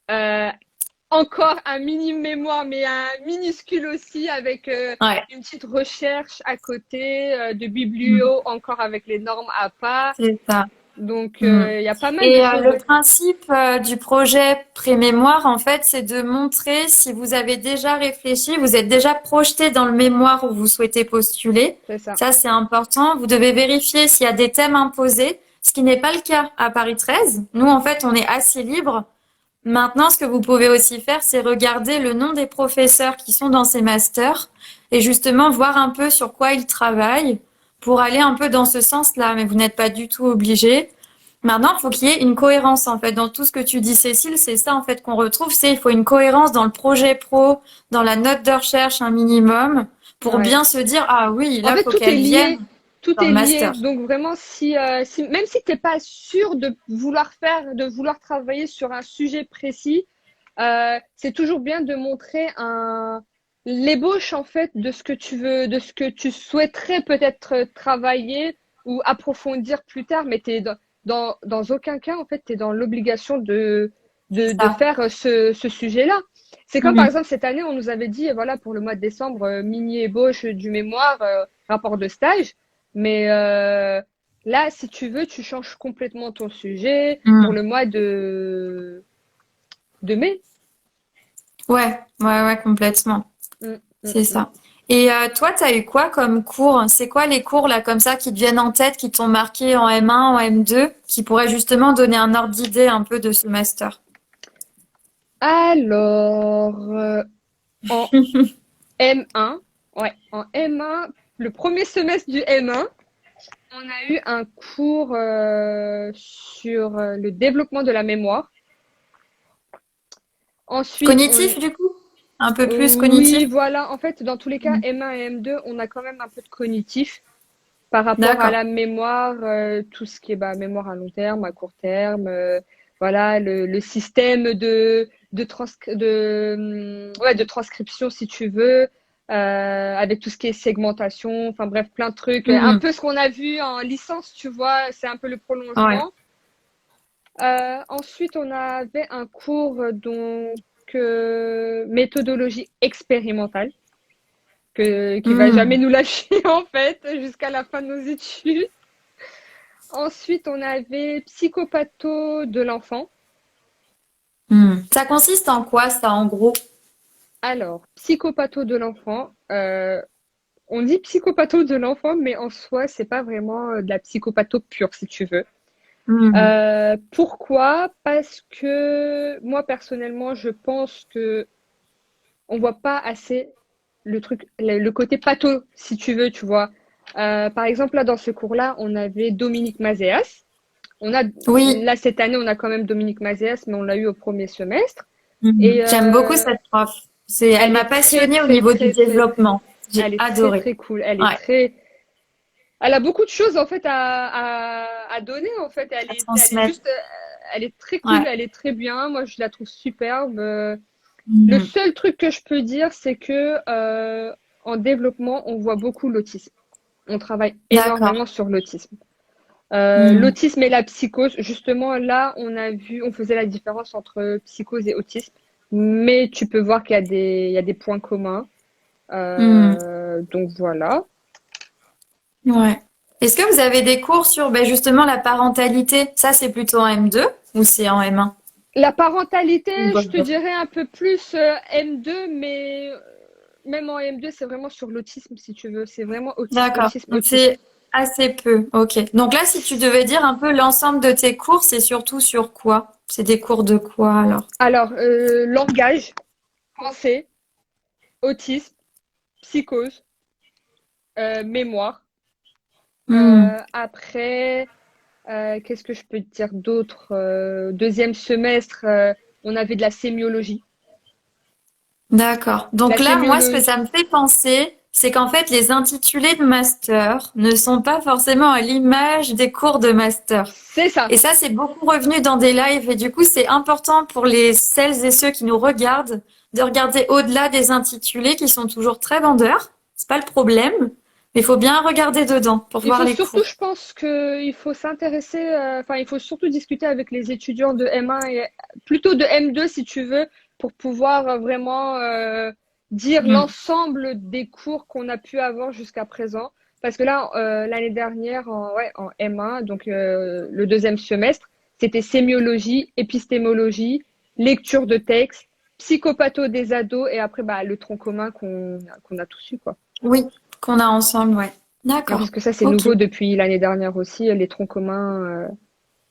S2: encore un mini mémoire, mais un minuscule aussi avec
S1: Ouais,
S2: une petite recherche à côté de
S1: hmm,
S2: biblio, encore avec les normes à pas.
S1: c'est ça.
S2: Donc,
S1: Hmm.
S2: il y a pas mal de
S1: Et
S2: choses.
S1: le principe du projet pré-mémoire, en fait, c'est de montrer si vous avez déjà réfléchi, vous êtes déjà projeté dans le mémoire où vous souhaitez postuler.
S2: C'est ça.
S1: Ça, c'est important. Vous devez vérifier s'il y a des thèmes imposés, ce qui n'est pas le cas à Paris 13. Nous, en fait, on est assez libre. Maintenant, ce que vous pouvez aussi faire, c'est regarder le nom des professeurs qui sont dans ces masters et justement voir un peu sur quoi ils travaillent pour aller un peu dans ce sens-là. Mais vous n'êtes pas du tout obligé. Maintenant, il faut qu'il y ait une cohérence en fait dans tout ce que tu dis, Cécile. C'est ça en fait qu'on retrouve, c'est il faut une cohérence dans le projet pro, dans la note de recherche un minimum, pour
S2: Ouais.
S1: bien se dire ah oui,
S2: En
S1: là
S2: fait,
S1: faut qu'elle vienne
S2: tout
S1: dans
S2: est
S1: le
S2: lié.
S1: master.
S2: Donc vraiment, même si t'es pas sûr de vouloir travailler sur un sujet précis, c'est toujours bien de montrer l'ébauche en fait de ce que tu veux, de ce que tu souhaiterais peut-être travailler ou approfondir plus tard. Mais dans aucun cas en fait t'es dans l'obligation
S1: C'est
S2: de
S1: ça.
S2: faire ce sujet-là. C'est comme par
S1: Mhm.
S2: exemple cette année, on nous avait dit, voilà, pour le mois de décembre, mini ébauche du mémoire, rapport de stage. Mais là, si tu veux, tu changes complètement ton sujet pour le
S1: Mhm.
S2: mois de mai.
S1: Ouais, ouais, ouais, complètement.
S2: Mm, mm,
S1: C'est
S2: mm.
S1: ça. Et toi, t'as eu quoi comme cours? C'est quoi les cours là comme ça qui te viennent en tête, qui t'ont marqué en M1, en M2, qui pourraient justement donner un ordre d'idée un peu de ce master?
S2: Alors, en M1, ouais, en M1, le premier semestre du M1, on a eu un cours sur le développement de la mémoire. Ensuite,
S1: Cognitif du coup? Un peu plus
S2: oui,
S1: cognitif?
S2: voilà. En fait, dans tous les cas,
S1: Mm.
S2: M1 et M2, on a quand même un peu de cognitif par rapport à
S1: D'accord.
S2: la mémoire, tout ce qui est bah, mémoire à long terme, à court terme, voilà, le système ouais, de transcription, si tu veux, avec tout ce qui est segmentation, enfin bref, plein de trucs. Un
S1: Mm.
S2: peu ce qu'on a vu en licence, tu vois, c'est un peu le
S1: Ouais.
S2: prolongement. Ensuite, on avait un cours donc méthodologie expérimentale qui va jamais
S1: Mm.
S2: nous lâcher en fait jusqu'à la fin de nos études. Ensuite, on avait psychopatho de l'enfant.
S1: Mm. Ça consiste en quoi ça en gros?
S2: Alors, psychopatho de l'enfant, on dit psychopatho de l'enfant, mais en soi, c'est pas vraiment de la psychopatho pure, si tu veux.
S1: Mm.
S2: Pourquoi? Parce que moi, personnellement, je pense que on voit pas assez le côté patho, si tu veux, tu vois. Par exemple, là, dans ce cours-là, on avait Dominique Mazéas. On a,
S1: Oui.
S2: là, cette année, on a quand même Dominique Mazéas, mais on l'a eu au premier semestre.
S1: Mm.
S2: Et
S1: J'aime beaucoup cette prof. Elle
S2: elle
S1: m'a
S2: est très,
S1: passionnée au
S2: très,
S1: niveau du
S2: très, très,
S1: développement. J'ai
S2: elle est très,
S1: adoré.
S2: très cool.
S1: Ouais,
S2: Elle a beaucoup de choses, en fait, à donner, en fait.
S1: à
S2: Elle est
S1: transmettre.
S2: juste, elle est très cool,
S1: Ouais.
S2: elle est très bien. Moi, je la trouve superbe. Le
S1: Mm.
S2: seul truc que je peux dire, c'est que, en développement, on voit beaucoup l'autisme. On travaille
S1: D'accord.
S2: énormément sur l'autisme.
S1: Mm.
S2: L'autisme et la psychose, justement, là, on faisait la différence entre psychose et autisme, mais tu peux voir il y a des points communs.
S1: Mm.
S2: Donc voilà.
S1: Ouais. Est-ce que vous avez des cours sur ben, justement la parentalité? Ça, c'est plutôt en M2 ou c'est en M1?
S2: La parentalité, je te
S1: Bon.
S2: dirais un peu plus M2, mais même en M2, c'est vraiment sur l'autisme, si tu veux. C'est vraiment autisme,
S1: D'accord.
S2: autisme,
S1: Donc
S2: autisme.
S1: c'est assez peu. Ok. Donc là, si tu devais dire un peu l'ensemble de tes cours, c'est surtout sur quoi? C'est des cours de quoi alors?
S2: Alors, langage, français, autisme, psychose, mémoire.
S1: Hmm.
S2: Après, qu'est-ce que je peux te dire d'autre? Deuxième semestre, on avait de la sémiologie.
S1: D'accord.
S2: La
S1: Donc là, moi, ce que ça
S2: sémiologie,
S1: me fait penser, c'est qu'en fait, les intitulés de master ne sont pas forcément à l'image des cours de master.
S2: c'est ça.
S1: Et ça, c'est beaucoup revenu dans des lives. Et du coup, c'est important pour celles et ceux qui nous regardent de regarder au-delà des intitulés qui sont toujours très vendeurs. C'est pas le problème. Mais il faut bien regarder dedans pour
S2: Il
S1: voir
S2: faut
S1: les
S2: surtout,
S1: cours.
S2: je pense qu'il faut s'intéresser, enfin, il faut surtout discuter avec les étudiants de M1 et plutôt de M2 si tu veux, pour pouvoir vraiment dire
S1: Hmm.
S2: l'ensemble des cours qu'on a pu avoir jusqu'à présent. Parce que là, l'année dernière, en M1, donc le deuxième semestre, c'était sémiologie, épistémologie, lecture de texte, psychopatho des ados et après bah, le tronc commun qu'on a tous eu, quoi.
S1: Oui, qu'on a ensemble, ouais.
S2: Oui,
S1: D'accord.
S2: parce que ça, c'est
S1: Ok.
S2: nouveau depuis l'année dernière aussi, les troncs communs.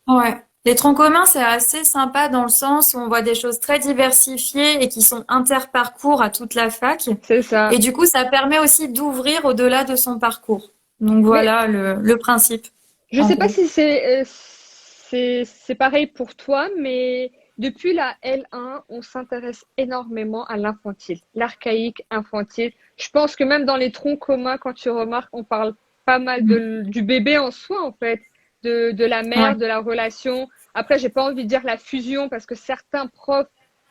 S1: Ouais. Les troncs communs, c'est assez sympa dans le sens où on voit des choses très diversifiées et qui sont interparcours à toute la fac.
S2: C'est ça.
S1: Et du coup, ça permet aussi d'ouvrir au-delà de son parcours. Donc
S2: Mais
S1: voilà le principe,
S2: je
S1: en
S2: sais pas
S1: gros.
S2: si c'est pareil pour toi, mais depuis la L1, on s'intéresse énormément à l'infantile, l'archaïque infantile. Je pense que même dans les troncs communs, quand tu remarques, on parle pas mal
S1: Mm.
S2: du bébé en soi, en fait, de la
S1: Ouais.
S2: mère, de la relation. Après, j'ai pas envie de dire la fusion parce que certains profs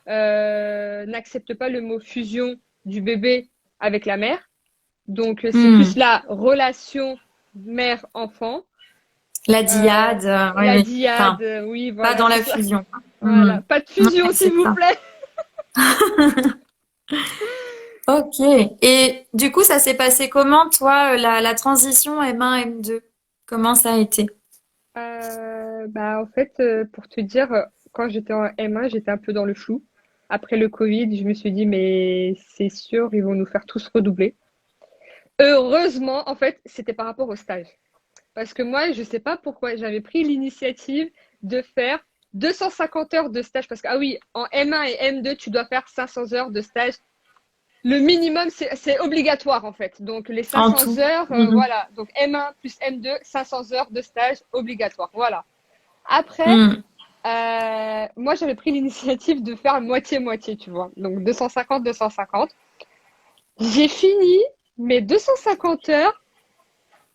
S2: n'acceptent pas le mot fusion du bébé avec la mère. Donc, c'est plus
S1: Mm.
S2: la relation mère-enfant.
S1: La
S2: Euh,
S1: dyade, oui,
S2: la
S1: oui.
S2: dyade,
S1: Enfin,
S2: oui,
S1: pas
S2: voilà,
S1: dans
S2: c'est
S1: la
S2: ça.
S1: fusion. Mm.
S2: Voilà. Pas de
S1: Ouais,
S2: fusion, s'il
S1: c'est
S2: vous
S1: ça.
S2: plaît.
S1: Ok. Et du coup, ça s'est passé comment, toi, la transition M1, M2? Comment ça a été?
S2: Bah, en fait, pour te dire, quand j'étais en M1, j'étais un peu dans le flou. Après le Covid, je me suis dit, mais c'est sûr, ils vont nous faire tous redoubler. Heureusement, en fait, c'était par rapport au stage. Parce que moi, je sais pas pourquoi j'avais pris l'initiative de faire 250 heures de stage. Parce que, ah oui, en M1 et M2, tu dois faire 500 heures de stage. Le minimum, c'est obligatoire en fait. Donc les
S1: En
S2: 500
S1: tout.
S2: heures,
S1: Mm.
S2: voilà. Donc M1 plus M2, 500 heures de stage obligatoire. Voilà. Après,
S1: Mm.
S2: moi j'avais pris l'initiative de faire moitié-moitié, tu vois. Donc 250, 250. J'ai fini mes 250 heures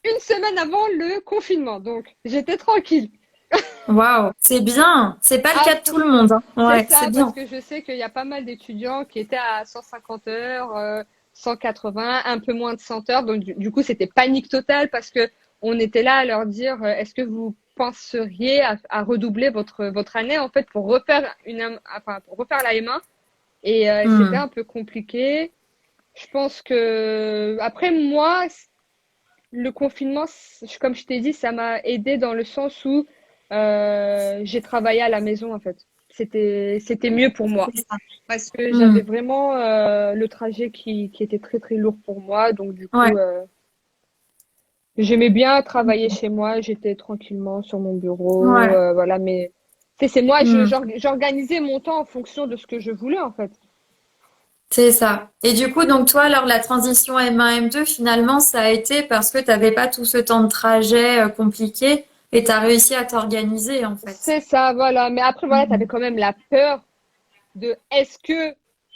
S2: une semaine avant le confinement. Donc j'étais tranquille.
S1: Waouh, c'est bien. C'est pas le
S2: Ah,
S1: cas de tout le monde, hein.
S2: c'est
S1: Ouais, c'est
S2: ça, parce
S1: bien.
S2: que je sais qu'il y a pas mal d'étudiants qui étaient à 150 heures, 180, un peu moins de 100 heures. Donc, du coup, c'était panique totale parce que on était là à leur dire, est-ce que vous penseriez à redoubler votre année, en fait, pour refaire enfin, pour refaire la M1? Et c'était
S1: Mm.
S2: un peu compliqué. Je pense que, après, moi, le confinement, comme je t'ai dit, ça m'a aidé dans le sens où j'ai travaillé à la maison, en fait. C'était mieux pour moi
S1: C'est ça.
S2: parce que j'avais
S1: Mm.
S2: vraiment le trajet qui était très très lourd pour moi. Donc du coup,
S1: Ouais.
S2: j'aimais bien travailler chez moi. J'étais tranquillement sur mon bureau,
S1: Ouais.
S2: voilà. Mais c'est moi,
S1: Mm.
S2: j'organisais mon temps en fonction de ce que je voulais en fait.
S1: C'est ça. Et du coup, donc toi, alors la transition M1, M2, finalement, ça a été parce que tu n'avais pas tout ce temps de trajet compliqué et tu as réussi à t'organiser, en fait.
S2: C'est ça, voilà. Mais après, voilà, tu avais
S1: Mm.
S2: quand même la peur de est-ce que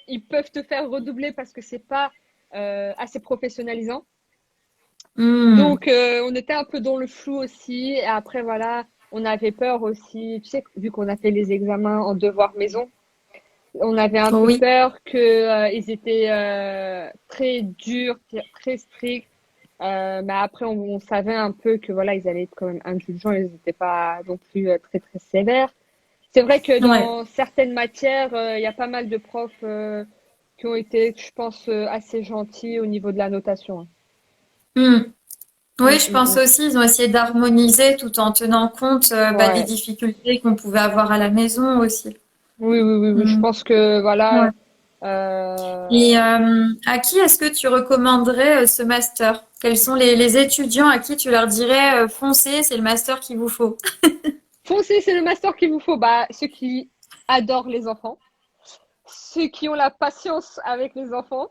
S2: ils peuvent te faire redoubler parce que c'est pas assez professionnalisant.
S1: Mm.
S2: Donc, on était un peu dans le flou aussi. Et après, voilà, on avait peur aussi, tu sais, vu qu'on a fait les examens en devoir maison, on avait un peu
S1: Oui.
S2: peur que ils étaient très durs, très stricts. Mais après, on savait un peu que voilà, ils allaient être quand même indulgents, ils n'étaient pas non plus très très sévères. C'est vrai que
S1: Ouais.
S2: dans certaines matières, il y a pas mal de profs qui ont été, je pense, assez gentils au niveau de la notation, hein.
S1: Mm. Oui,
S2: Mm,
S1: je
S2: mm,
S1: pense
S2: mm.
S1: aussi, ils ont essayé d'harmoniser tout en tenant compte des
S2: Ouais.
S1: difficultés qu'on pouvait avoir à la maison aussi.
S2: Oui, oui, oui, oui. Je
S1: Mm.
S2: pense que
S1: Ouais.
S2: voilà. euh,
S1: Et à qui est-ce que tu recommanderais ce master? Quels sont les étudiants à qui tu leur dirais foncez, c'est le master qu'il vous faut?
S2: Foncez, c'est le master qu'il vous faut. Bah, ceux qui adorent les enfants, ceux qui ont la patience avec les enfants,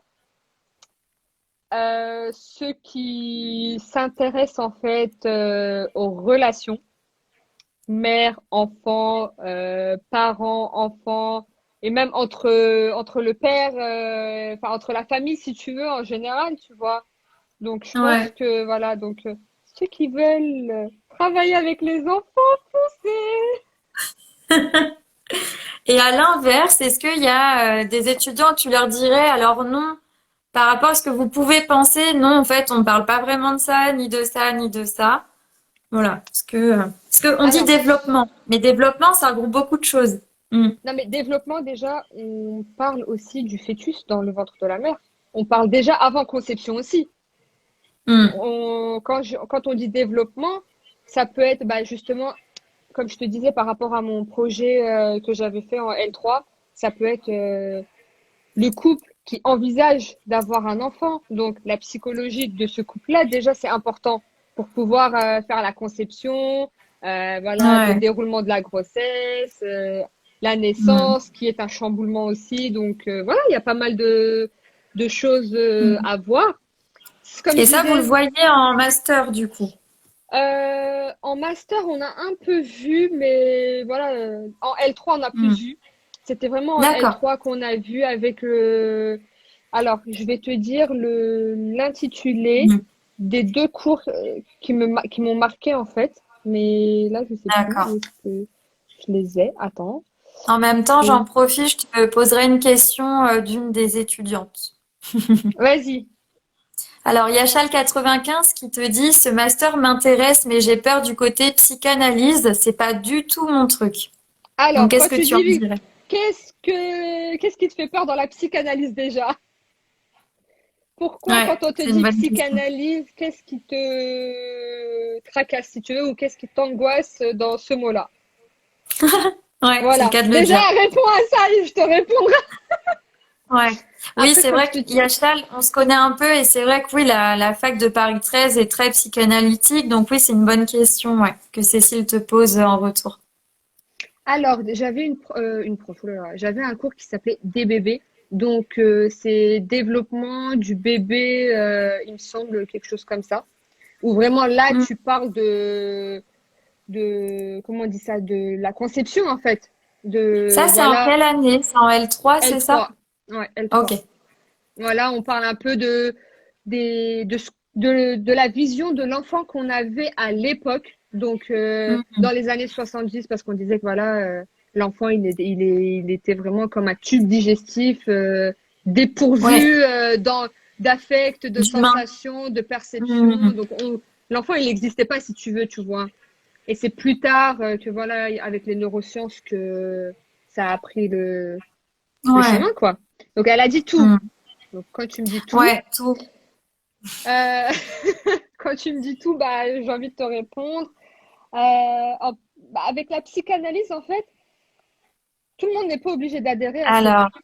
S2: ceux qui s'intéressent en fait aux relations, mère, enfant, parents, enfants, et même entre le père, enfin entre la famille, si tu veux, en général, tu vois. Donc, je pense
S1: Ouais.
S2: que voilà, donc ceux qui veulent travailler avec les enfants, c'est
S1: Et à l'inverse, est-ce qu'il y a des étudiants, tu leur dirais, alors non, par rapport à ce que vous pouvez penser, non, en fait, on ne parle pas vraiment de ça, ni de ça, ni de ça. Voilà. Parce que on dit
S2: alors.
S1: développement, mais développement, ça regroupe beaucoup de choses. Mm.
S2: Non, mais développement, déjà, on parle aussi du fœtus dans le ventre de la mère. On parle déjà avant conception aussi.
S1: Hmm.
S2: Quand on dit développement, ça peut être bah, justement, comme je te disais, par rapport à mon projet que j'avais fait en L3, ça peut être le couple qui envisage d'avoir un enfant. Donc, la psychologie de ce couple-là, déjà, c'est important pour pouvoir faire la conception, voilà, le
S1: Ouais.
S2: déroulement de la grossesse, la
S1: Hmm.
S2: naissance, qui est un chamboulement aussi. Donc, voilà, il y a pas mal de choses
S1: Hmm.
S2: à voir. Comme je
S1: Et ça, vous le
S2: disais,
S1: voyez en master, du coup.
S2: en master, on a un peu vu, mais voilà, en L3, on n'a plus
S1: Hmm.
S2: vu. C'était vraiment en
S1: D'accord.
S2: L3 qu'on a vu avec le. Alors, je vais te dire l'intitulé
S1: Hmm.
S2: des deux cours qui m'ont marqué en fait. Mais là, je sais plus où
S1: D'accord.
S2: est-ce que je les ai. Attends.
S1: En même temps,
S2: Et-
S1: j'en profite, je te poserai une question d'une des étudiantes.
S2: Vas-y.
S1: Alors, il y a Chal95 qui te dit, ce master m'intéresse, mais j'ai peur du côté psychanalyse, c'est pas du tout mon truc. Donc,
S2: Alors, quand
S1: qu'est-ce que
S2: tu
S1: tu en
S2: dis
S1: dirais?
S2: qu'est-ce qui te fait peur dans la psychanalyse déjà? Pourquoi,
S1: Ouais,
S2: quand on te
S1: c'est une
S2: dit
S1: bonne question.
S2: psychanalyse, qu'est-ce qui te tracasse, si tu veux, ou qu'est-ce qui t'angoisse dans ce mot-là?
S1: Ouais, c'est le
S2: Voilà.
S1: cas de le
S2: Déjà,
S1: dire.
S2: réponds à ça et je te répondrai.
S1: Ouais. Oui,
S2: Après,
S1: c'est
S2: comme
S1: vrai
S2: je te
S1: qu'il y
S2: dis.
S1: a Chal, on se connaît un peu et c'est vrai que oui, la fac de Paris 13 est très psychanalytique. Donc oui, c'est une bonne question, ouais, que Cécile te pose en retour.
S2: Alors, j'avais une prof, oh là là, j'avais un cours qui s'appelait DBB. Donc, c'est développement du bébé, il me semble, quelque chose comme ça. Où vraiment là,
S1: Hmm.
S2: tu parles comment on dit ça, de la conception, en fait.
S1: Ça, c'est en
S2: Voilà,
S1: quelle année? C'est en L3, c'est ça?
S2: L3. Ouais,
S1: Ok.
S2: L3. Voilà, on parle un peu de la vision de l'enfant qu'on avait à l'époque, donc dans
S1: Hmm.
S2: les années 70, parce qu'on disait que voilà, l'enfant, il était vraiment comme un tube digestif,
S1: Ouais,
S2: dépourvu d'affect, de
S1: d'humain.
S2: sensations, de perception.
S1: Hmm.
S2: Donc, l'enfant, il n'existait pas, si tu veux, tu vois. Et c'est plus tard que voilà, avec les neurosciences, que ça a pris le
S1: Ouais.
S2: chemin, quoi. Donc, elle a dit tout.
S1: Hmm.
S2: Donc, quand tu me dis tout,
S1: Ouais, tout.
S2: euh, quand tu me dis tout, bah, j'ai envie de te répondre. Bah, avec la psychanalyse, en fait, tout le monde n'est pas obligé d'adhérer à cette.
S1: Alors,
S2: En fait,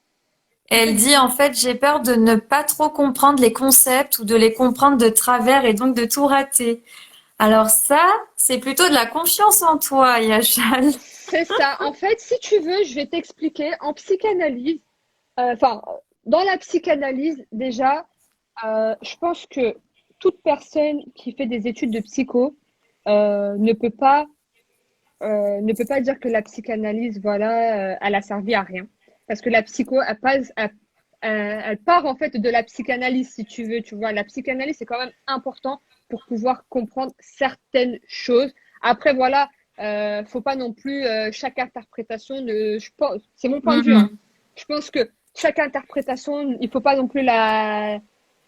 S1: elle dit en fait, j'ai peur de ne pas trop comprendre les concepts ou de les comprendre de travers et donc de tout rater. Alors ça, c'est plutôt de la confiance en toi, Yachal.
S2: c'est ça. En fait, si tu veux, je vais t'expliquer. En psychanalyse, enfin, dans la psychanalyse, déjà, je pense que toute personne qui fait des études de psycho ne peut pas dire que la psychanalyse, voilà, elle a servi à rien. Parce que la psycho, elle part en fait de la psychanalyse, si tu veux, tu vois. La psychanalyse, c'est quand même important pour pouvoir comprendre certaines choses. Après, voilà, faut pas non plus chaque interprétation je pense, c'est mon point de vue, hein.
S1: Mhm.
S2: Je pense que chaque interprétation, il faut pas non plus la,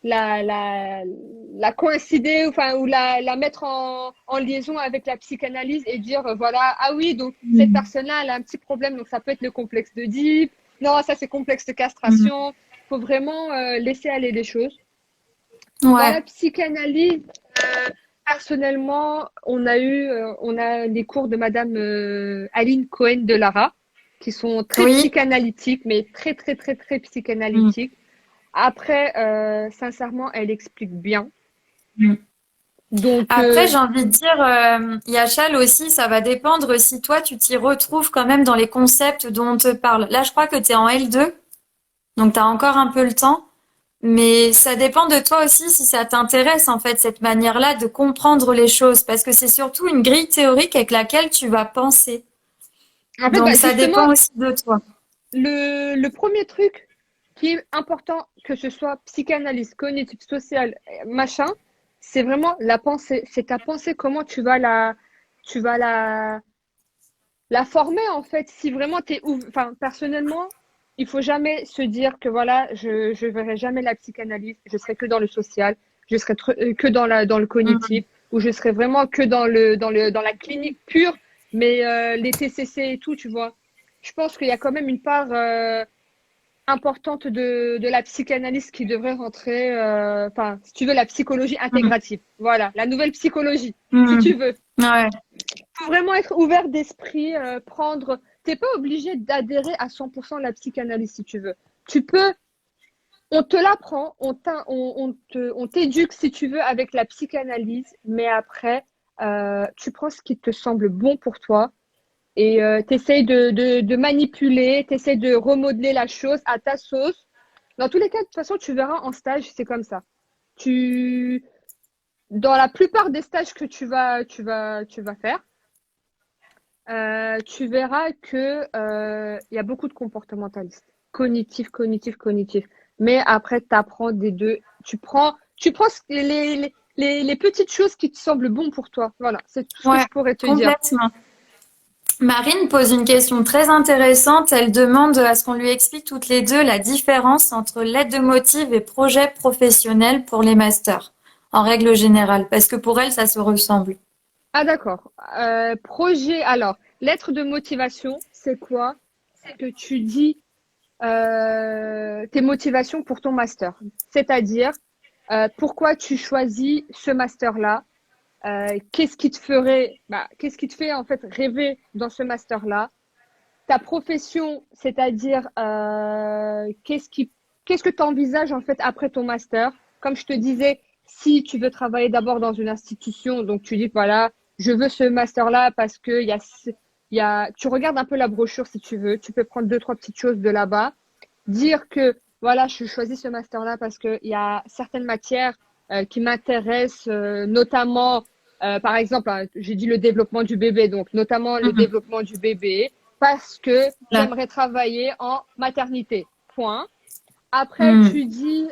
S2: la, la coïncider, enfin, ou la mettre en liaison avec la psychanalyse et dire, voilà, ah oui, donc cette
S1: Mhm.
S2: personne-là, elle a un petit problème, donc ça peut être le complexe d'Oedipe. Non, ça c'est complexe de
S1: Mhm.
S2: castration. Faut vraiment laisser aller les choses. Dans la
S1: Ouais,
S2: psychanalyse, personnellement, on a les cours de Madame Aline Cohen de Lara, qui sont très
S1: oui.
S2: psychanalytiques, mais très très très très
S1: Mhm.
S2: psychanalytiques. Après, sincèrement, elle explique bien.
S1: Mhm.
S2: Donc,
S1: Après, j'ai envie de dire, Yachal aussi, ça va dépendre si toi, tu t'y retrouves quand même dans les concepts dont on te parle. Là, je crois que tu es en L2, donc tu as encore un peu le temps. Mais ça dépend de toi aussi si ça t'intéresse, en fait, cette manière-là de comprendre les choses, parce que c'est surtout une grille théorique avec laquelle tu vas penser.
S2: en fait,
S1: Donc,
S2: bah,
S1: ça
S2: justement,
S1: dépend aussi de toi.
S2: le premier truc qui est important, que ce soit psychanalyse, cognitive, sociale, machin, c'est vraiment la pensée. C'est ta pensée, comment tu vas la former, en fait. Si vraiment t'es enfin, personnellement, il faut jamais se dire que voilà, je verrai jamais la psychanalyse, je serai que dans le social, je serai que dans le
S1: Mhm.
S2: cognitif, ou je serai vraiment que dans la clinique pure, mais les TCC et tout, tu vois. Je pense qu'il y a quand même une part, importante de la psychanalyse qui devrait rentrer, enfin, si tu veux, la psychologie
S1: Mm.
S2: intégrative. Voilà, la nouvelle psychologie, si tu
S1: Mm.
S2: veux.
S1: Ouais.
S2: Faut vraiment être ouvert d'esprit, prendre. T'es pas obligé d'adhérer à 100% à la psychanalyse si tu veux. Tu peux, on te l'apprend, on t'éduque si tu veux avec la psychanalyse, mais après, tu prends ce qui te semble bon pour toi et t'essayes de manipuler, t'essayes de remodeler la chose à ta sauce. Dans tous les cas, de toute façon, tu verras en stage, c'est comme ça. Tu, dans la plupart des stages que tu vas faire, tu verras que il y a beaucoup de comportementalistes, cognitifs, cognitifs, cognitifs. Mais après, tu apprends des deux. Tu prends les petites choses qui te semblent bon pour toi. Voilà, c'est tout ce que
S1: Ouais,
S2: je pourrais te dire.
S1: complètement. Marine pose une question très intéressante. Elle demande à ce qu'on lui explique toutes les deux la différence entre lettre de motive et projet professionnel pour les masters, en règle générale, parce que pour elle, ça se ressemble.
S2: Ah d'accord. Projet. Alors, lettre de motivation, c'est quoi? C'est que tu dis tes motivations pour ton master. C'est-à-dire pourquoi tu choisis ce master-là. Qu'est-ce qui te fait en fait rêver dans ce master-là? Ta profession, c'est-à-dire qu'est-ce que tu envisages en fait après ton master? Comme je te disais, si tu veux travailler d'abord dans une institution, donc tu dis voilà, je veux ce master-là parce que tu regardes un peu la brochure si tu veux, tu peux prendre deux, trois petites choses de là-bas, dire que voilà, je choisis ce master-là parce qu'il y a certaines matières qui m'intéressent, notamment, par exemple, hein, j'ai dit le développement du bébé, donc notamment le
S1: Mhm.
S2: développement du bébé, parce que
S1: Voilà.
S2: j'aimerais travailler en maternité. Point. Après,
S1: Mhm.
S2: tu dis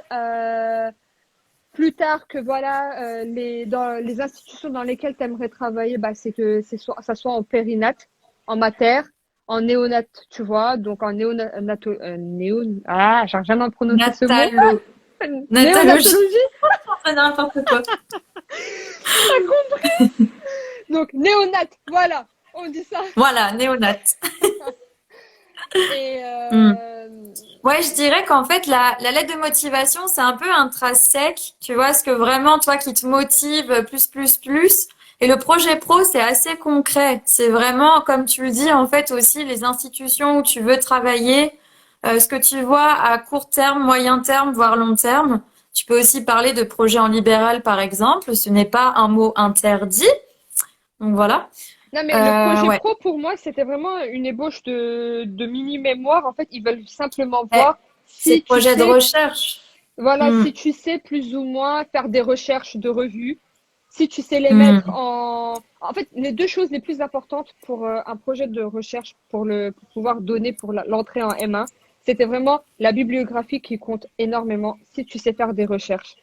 S2: plus tard que voilà, dans les institutions dans lesquelles tu aimerais travailler, bah, c'est que ça soit en périnate, en mater, en néonat, tu vois, donc en j'arrive jamais à prononcer ce mot.
S1: Natalo. Natalogie.
S2: Néonatologie,
S1: C'est n'importe quoi.
S2: t'as compris? Donc néonat, voilà, on dit ça.
S1: Voilà, néonat.
S2: Et
S1: Mhm. Ouais, je dirais qu'en fait, la lettre de motivation, c'est un peu intrinsèque. Tu vois, ce que vraiment, toi, qui te motive plus, plus, plus. Et le projet pro, c'est assez concret. C'est vraiment, comme tu le dis, en fait, aussi les institutions où tu veux travailler, ce que tu vois à court terme, moyen terme, voire long terme. Tu peux aussi parler de projet en libéral, par exemple. Ce n'est pas un mot interdit. Donc voilà.
S2: non, mais le projet
S1: Ouais.
S2: pro, pour moi, c'était vraiment une ébauche de mini-mémoire. En fait, ils veulent simplement
S1: Eh,
S2: voir
S1: c'est
S2: si tu
S1: projet de
S2: sais,
S1: recherche.
S2: voilà,
S1: Hmm,
S2: si tu sais plus ou moins faire des recherches de revues, si tu sais les mettre
S1: hmm.
S2: En fait, les deux choses les plus importantes pour un projet de recherche, pour pouvoir donner pour l'entrée en M1, c'était vraiment la bibliographie qui compte énormément si tu sais faire des recherches.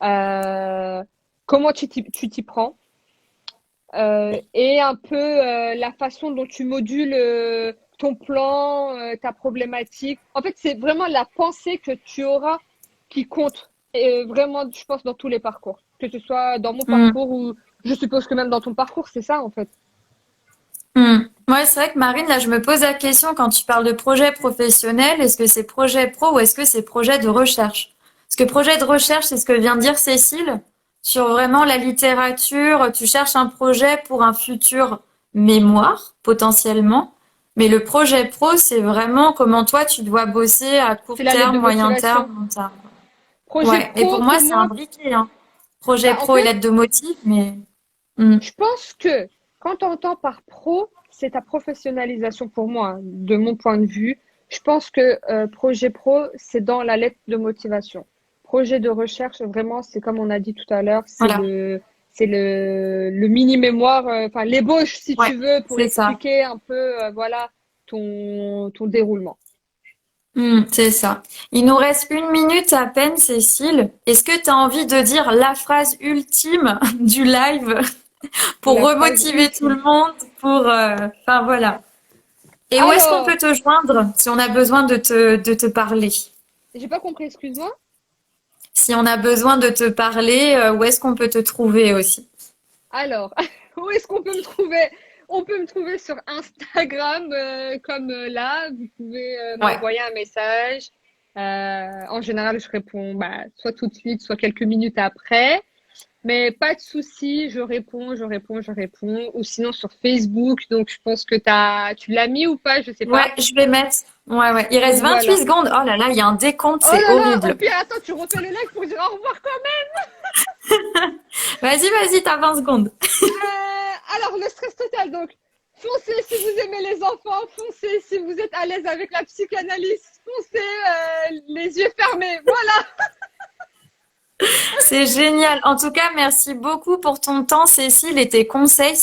S2: Euh, comment tu t'y prends? Et un peu la façon dont tu modules ton plan, ta problématique. En fait, c'est vraiment la pensée que tu auras qui compte. Et vraiment, je pense, dans tous les parcours. Que ce soit dans mon
S1: Hmm.
S2: parcours ou je suppose que même dans ton parcours, c'est ça, en fait.
S1: Hmm. Ouais, c'est vrai que Marine, là, je me pose la question quand tu parles de projet professionnel, est-ce que c'est projet pro ou est-ce que c'est projet de recherche? Parce que projet de recherche, c'est ce que vient de dire Cécile, sur vraiment la littérature, tu cherches un projet pour un futur mémoire, potentiellement. Mais le projet pro, c'est vraiment comment toi, tu dois bosser à
S2: C'est
S1: court
S2: la lettre de
S1: terme, moyen terme,
S2: motivation.
S1: long terme.
S2: Projet
S1: Ouais, et pour
S2: pro,
S1: moi,
S2: pour
S1: c'est
S2: moi,
S1: imbriqué, hein. Projet
S2: bah, en
S1: pro et
S2: fait,
S1: lettre de motif, mais... Hmm.
S2: je pense que quand on entend par pro, c'est ta professionnalisation pour moi, hein, de mon point de vue. Je pense que projet pro, c'est dans la lettre de motivation. Projet de recherche, vraiment, c'est comme on a dit tout à l'heure,
S1: Voilà.
S2: c'est le mini-mémoire, enfin l'ébauche, si
S1: Ouais,
S2: tu veux, pour
S1: c'est ça.
S2: expliquer un peu, voilà, ton déroulement.
S1: C'est ça. Il nous reste 1 minute à peine, Cécile. Est-ce que tu as envie de dire la phrase ultime du live pour
S2: La phrase
S1: remotiver tout le
S2: ultime.
S1: monde, enfin voilà. Et où est-ce qu'on
S2: Alors,
S1: peut te joindre si on a besoin de te parler?
S2: j'ai pas compris, excuse-moi.
S1: Si on a besoin de te parler, où est-ce qu'on peut te trouver aussi?
S2: Alors, où est-ce qu'on peut me trouver? On peut me trouver sur Instagram, comme là. Vous pouvez
S1: Ouais.
S2: m'envoyer un message. En général, je réponds bah, soit tout de suite, soit quelques minutes après. Mais pas de souci, je réponds. Ou sinon sur Facebook. Donc, je pense que tu l'as mis ou pas, je sais
S1: Ouais,
S2: pas.
S1: je vais mettre. Ouais, ouais. Il reste 28
S2: Voilà.
S1: secondes. Oh là là, il y a un décompte,
S2: Oh
S1: c'est
S2: là là, au
S1: horrible.
S2: pire, attends, tu refais le live pour dire au revoir quand
S1: Vas-y, vas-y, t'as 20 secondes.
S2: Alors, le stress total, donc, foncez si vous aimez les enfants, foncez si vous êtes à l'aise avec la psychanalyse, foncez les yeux fermés, voilà.
S1: C'est génial. En tout cas, merci beaucoup pour ton temps, Cécile, et tes conseils.